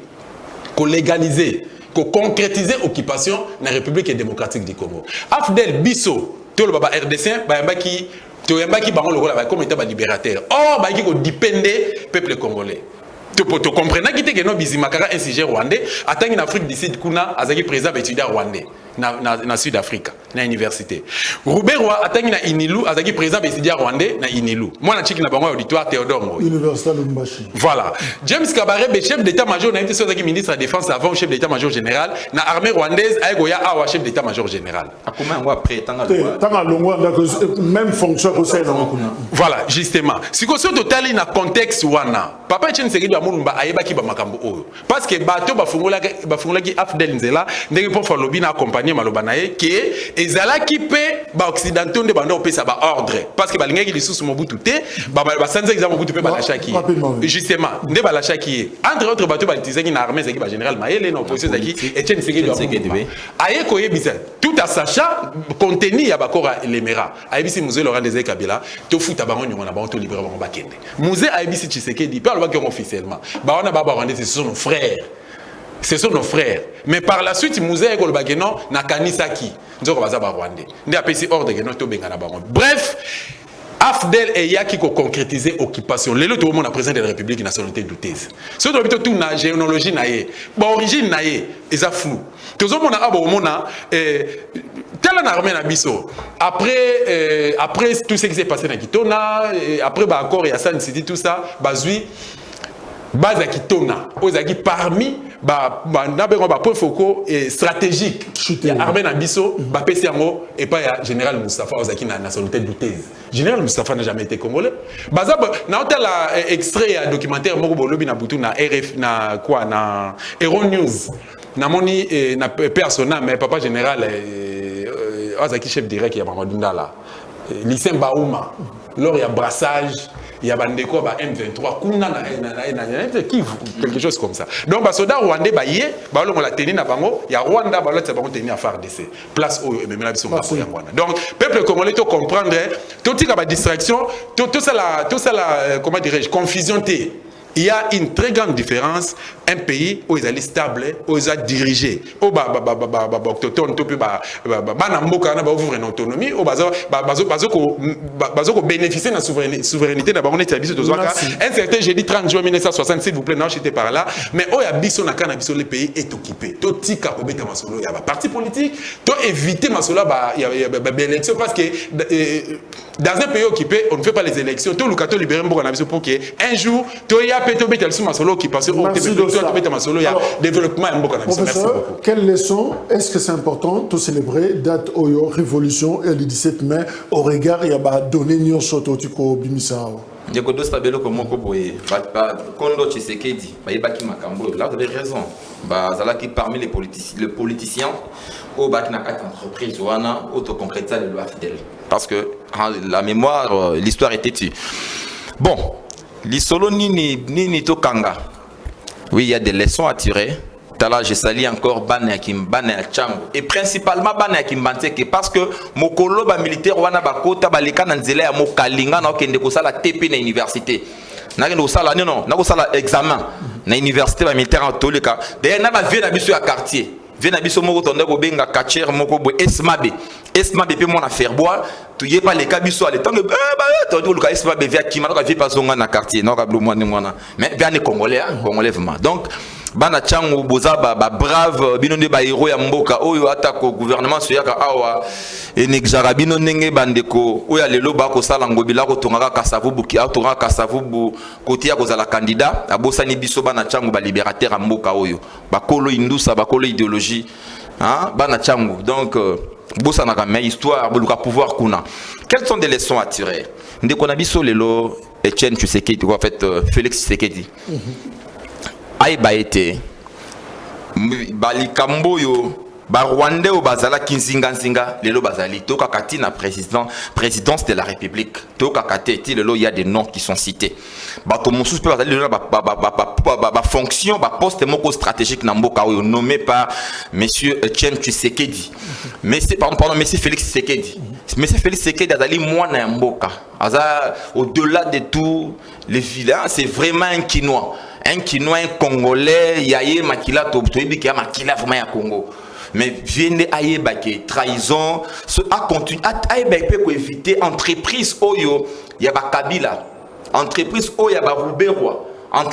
C: qu'au légaliser, qu'au concrétiser l'occupation de la République démocratique du Congo. Afdel Bisso, tout le baba RDC, qui comme état libérateur. Or, qui dépendait peuple congolais. Tu comprends que non Bizimakara insurgé rwandais, attend en Afrique du Sud kuna azaki président étudiant rwandais na Sud-Afrique na université. Robert Roy attend na Inilu azaki président étudiant rwandais na Inilu. Moi na chiki na bango auditoire Théodore.
A: Université Lubumbashi.
C: Voilà. James Kabarebe chef d'état-major na été azaki ministre de la défense avant chef d'état-major général na armée rwandaise ayegoya awa chef d'état-major général.
B: Comment on après tanga
A: longwa même fonction au sein
C: voilà, justement. Si ko so total na contexte wana. Papa Etienne Tshisekedi Mulumba ayebaki ba makambo oyo parce que bato bafungolaki Afdel Nzela ndenge pour lobby na accompagner maloba naye que ezalaki pe ba occidentaux nde bando pesa ba ordre parce que balingaki lisusu Mobutu te ba sanza exemple Mobutu pe ba lachaki justement nde ba lachaki entre autres bato ba tizaki na armée zaki ba général Mayele na opposition zaki Etienne Tshisekedi aye ko yebisa tout à sachant contenu ya bakora lemera ayebisi Musée Laurent Désiré Kabila to futa bango nyongo na bango to libérer bango bakende Musée ayebisi Tshisekedi officiellement. Ce sont nos frères. Ce sont nos frères. Mais par la suite, Musée Golbageno n'a kanisaki. Bref, Afdel et Yaki qui concrétisé l'occupation. Les autres, on a président de la République nationalité douteuse. Ce qui est tout la généalogie naïe, l'origine naïe, ils ont flou. Tout le monde a tel un armée Nabiso. Après tout ce qui s'est passé dans Kitona, après encore Yassan Sidi tout ça, Bazui. Base Kitona, Ozaki parmi point focaux stratégique. Il y a Armée Nabiso, Bapesiango et pas il général Moustapha Ozaki na nationalité douteuse. Général Moustapha n'a jamais été congolais. Baza na hôtel extrait documentaire Moko Lobi na Butu na RF na quoi na Hero News. Na moni na persona mais papa général Ozaki chef direct ya Mamadou Ndala. Lycée Baouma. Lors il y a brassage il y a bandeko ba M23 kuna na quelque chose comme ça donc ba soda rwandais ba yé ba lo la tenir na bango ya Rwanda ba lo bango tenir à FARDC place au même la biso ba ko Rwanda donc peuple congolais to comprendre tout tika ba distraction tout ça la comment dirais-je confusion té. Il y a une très grande différence un pays où ils allaient stable où ils allaient diriger où autochtone to pe na mboka na ba ouvrir une autonomie où bazo bénéficier de la souveraineté na bango net biso tozwaka un certain jeudi 30 juin 1960 s'il vous plaît non j'étais par là mais où ya biso na kana biso le pays est occupé to tika ko beta masolo ya ba parti politique to éviter masolo ba élection parce que dans un pays occupé on ne fait pas les élections to lukato libérer mboka na biso pour que un jour to ya pété bête masolo qui passe au bête masolo il y a développement en beaucoup.
A: Professeur, quelle leçon est-ce que c'est important de célébrer date Oyo révolution et le 17 mai au regard il y a donné nyon soto tiko bimisao.
B: Ndeko dosta belo comme boye kondo Tshisekedi ba yebaki makambo là vous avez raison ba zala qui parmi les politiciens au baki na quatre entreprises wana auto concrétiser les lois fidèles parce que la mémoire l'histoire est têtue. Bon, l'isolo ni to kanga. Oui, il y a des leçons à tirer. Là, je salue encore Bana Kimbana Chango et principalement Bana Kimbanteke parce que mokolo ba militaire wana bakota balika na nzela ya mokalinga na okende ko sala TP na université. Na kende ko sala non, na ko sala examen na université ba militaire en tolika. D'ailleurs na ba vie na biso ya quartier. Vie na biso moko tonde ko benga kacher moko bo esmabe. Esmabe pe mona faire boire, tu y pas les kabiso ale tonge to ko luka esmabe via kimana ka vie pas zonga na quartier, non ka blo mwana. Mais bien les congolais, congolais vraiment. Donc Bana Chango boza ba brave binonde ba héros ya mboka oyo atako gouvernement soyaka awa enexara bino ndenge bandeko oyo lelo ba ko sala ngobila ko tongaka kasavubu ki atonga kasavubu kotia ko zala candidat abosani biso Bana Chango ba libérateur mboka oyo ba kolo indusa ba kolo idéologie hein Bana Chango donc bosa na ka histoire boluka pouvoir kuna. Quelles sont des leçons à tirer ndeko na biso lelo Etienne Tshisekedi en fait Félix Tshisekedi aïe ba été balikambo yo ba Rwandais au bazala kinzinga lelo bazali to kakati na présidence de la République to kakati ti lelo il y a des noms qui sont cités ba to mosus pe bazali lelo ba fonction ba poste moko stratégique na mboka oyo nommé par monsieur Etienne Tshisekedi monsieur pardon monsieur Félix Tshisekedi monsieur Félix Tshisekedi azali mwana ya mboka aza au-delà de tout les vilains c'est vraiment un Kinois, un Congolais, yaye makila to toyebi ki ya makila vraiment ya Congo. Mais vienne aye bake trahison, a continue aye bake ko éviter entreprise oyo ya ba Kabila, entreprise oyo ya ba Ruberwa,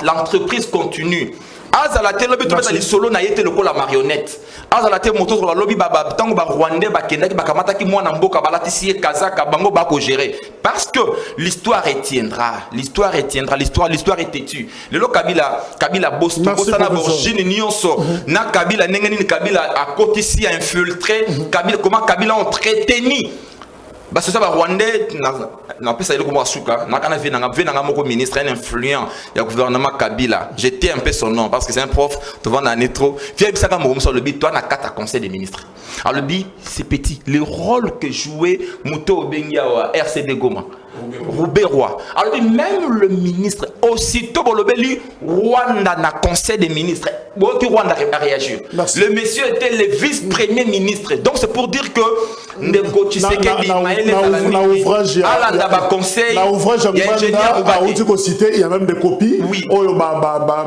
B: l'entreprise continue. Azalate lobi to betali solo na yete lokola marionnette. Azalate moto to lobi baba tango ba Rwandais ba kendaki ba kamata ki mwana mboka balati si kazaka bango ba ko gérer parce que l'histoire retiendra, l'histoire est têtue. Le Kabila boss to bosana borgine nyonso na Kabila nengeni Kabila a kotisi a infiltré Kabila comment Kabila ont traité ni bah c'est ça ba Rwandais na pesa ile comme asuka na kana venanga moko ministre un influent ya gouvernement Kabila. J'étais un peu son nom parce que c'est un prof devant na netro vient bisaka mo sur le bit toi na kata conseil des ministres. Alors le bit c'est petit le rôle que jouait Muto Obengia wa RCD Goma Ruberwa. Alors même le ministre aussitôt bolobeli Rwanda na conseil des ministres qui Rwanda a réagi. Le monsieur était le vice-premier ministre. Donc c'est pour dire que ndeko Tshisekedi
A: na ouvrage
B: ala ba conseil
A: na ouvrage il y a même des copies oyo ba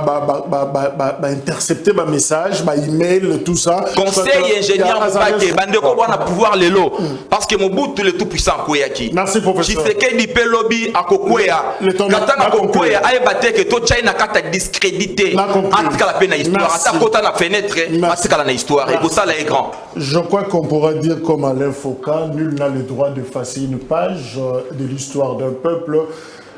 A: intercepter ba message ba email tout ça
B: conseil ingénieur Mbake bandeko bana pouvoir lelo parce que Mobutu le tout puissant koyaki.
A: Merci professeur.
B: Tshisekedi pelobi akokwea katanga kokwea ayebate que to China kata discrédité atika la peine na histoire atakota na fenêtre atika na histoire et ça là est grand.
A: Je crois qu'on pourra dire comme Alain Foucault, nul n'a le droit d'effacer une page de l'histoire d'un peuple,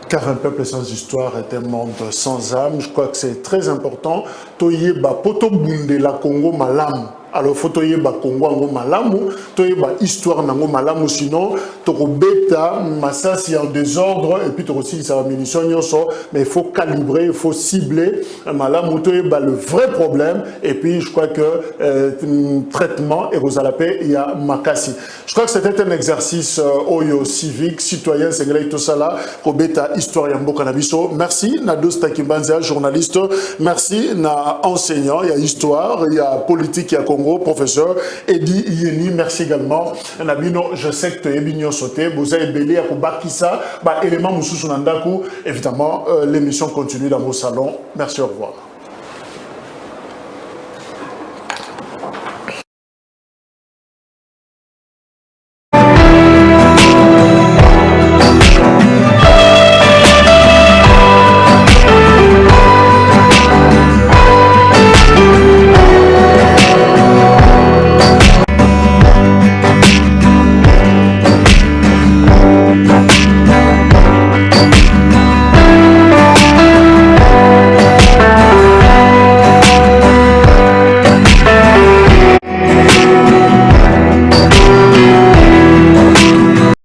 A: car un peuple sans histoire est un monde sans âme. Je crois que c'est très important. Toyeba poto bunde la Congo malam. Alors, il faut que Congo ngo malamu, toyeba histoire nango malamu, sinon toko beta massasi en désordre et puis toko aussi ça va munition nyonso, mais il faut calibrer, il faut cibler malamu, toyeba le vrai problème et puis je crois que traitement et Rosalapé il y a makasi. Je crois que c'était un exercice oyo civique, citoyen, c'est gré tout ça là, ko beta histoire ya mboka na biso. Merci na Dosta Kimbanzia journaliste, merci na enseignant, il y a histoire, il y a politique, il y a Congo. Professeur Edi Yeni, merci également. Nabino, je sais que tu es bien sauté. Vous avez belé à Kubakisa, élément Moussou Sunandaku. Évidemment, l'émission continue dans vos salons. Merci, au revoir.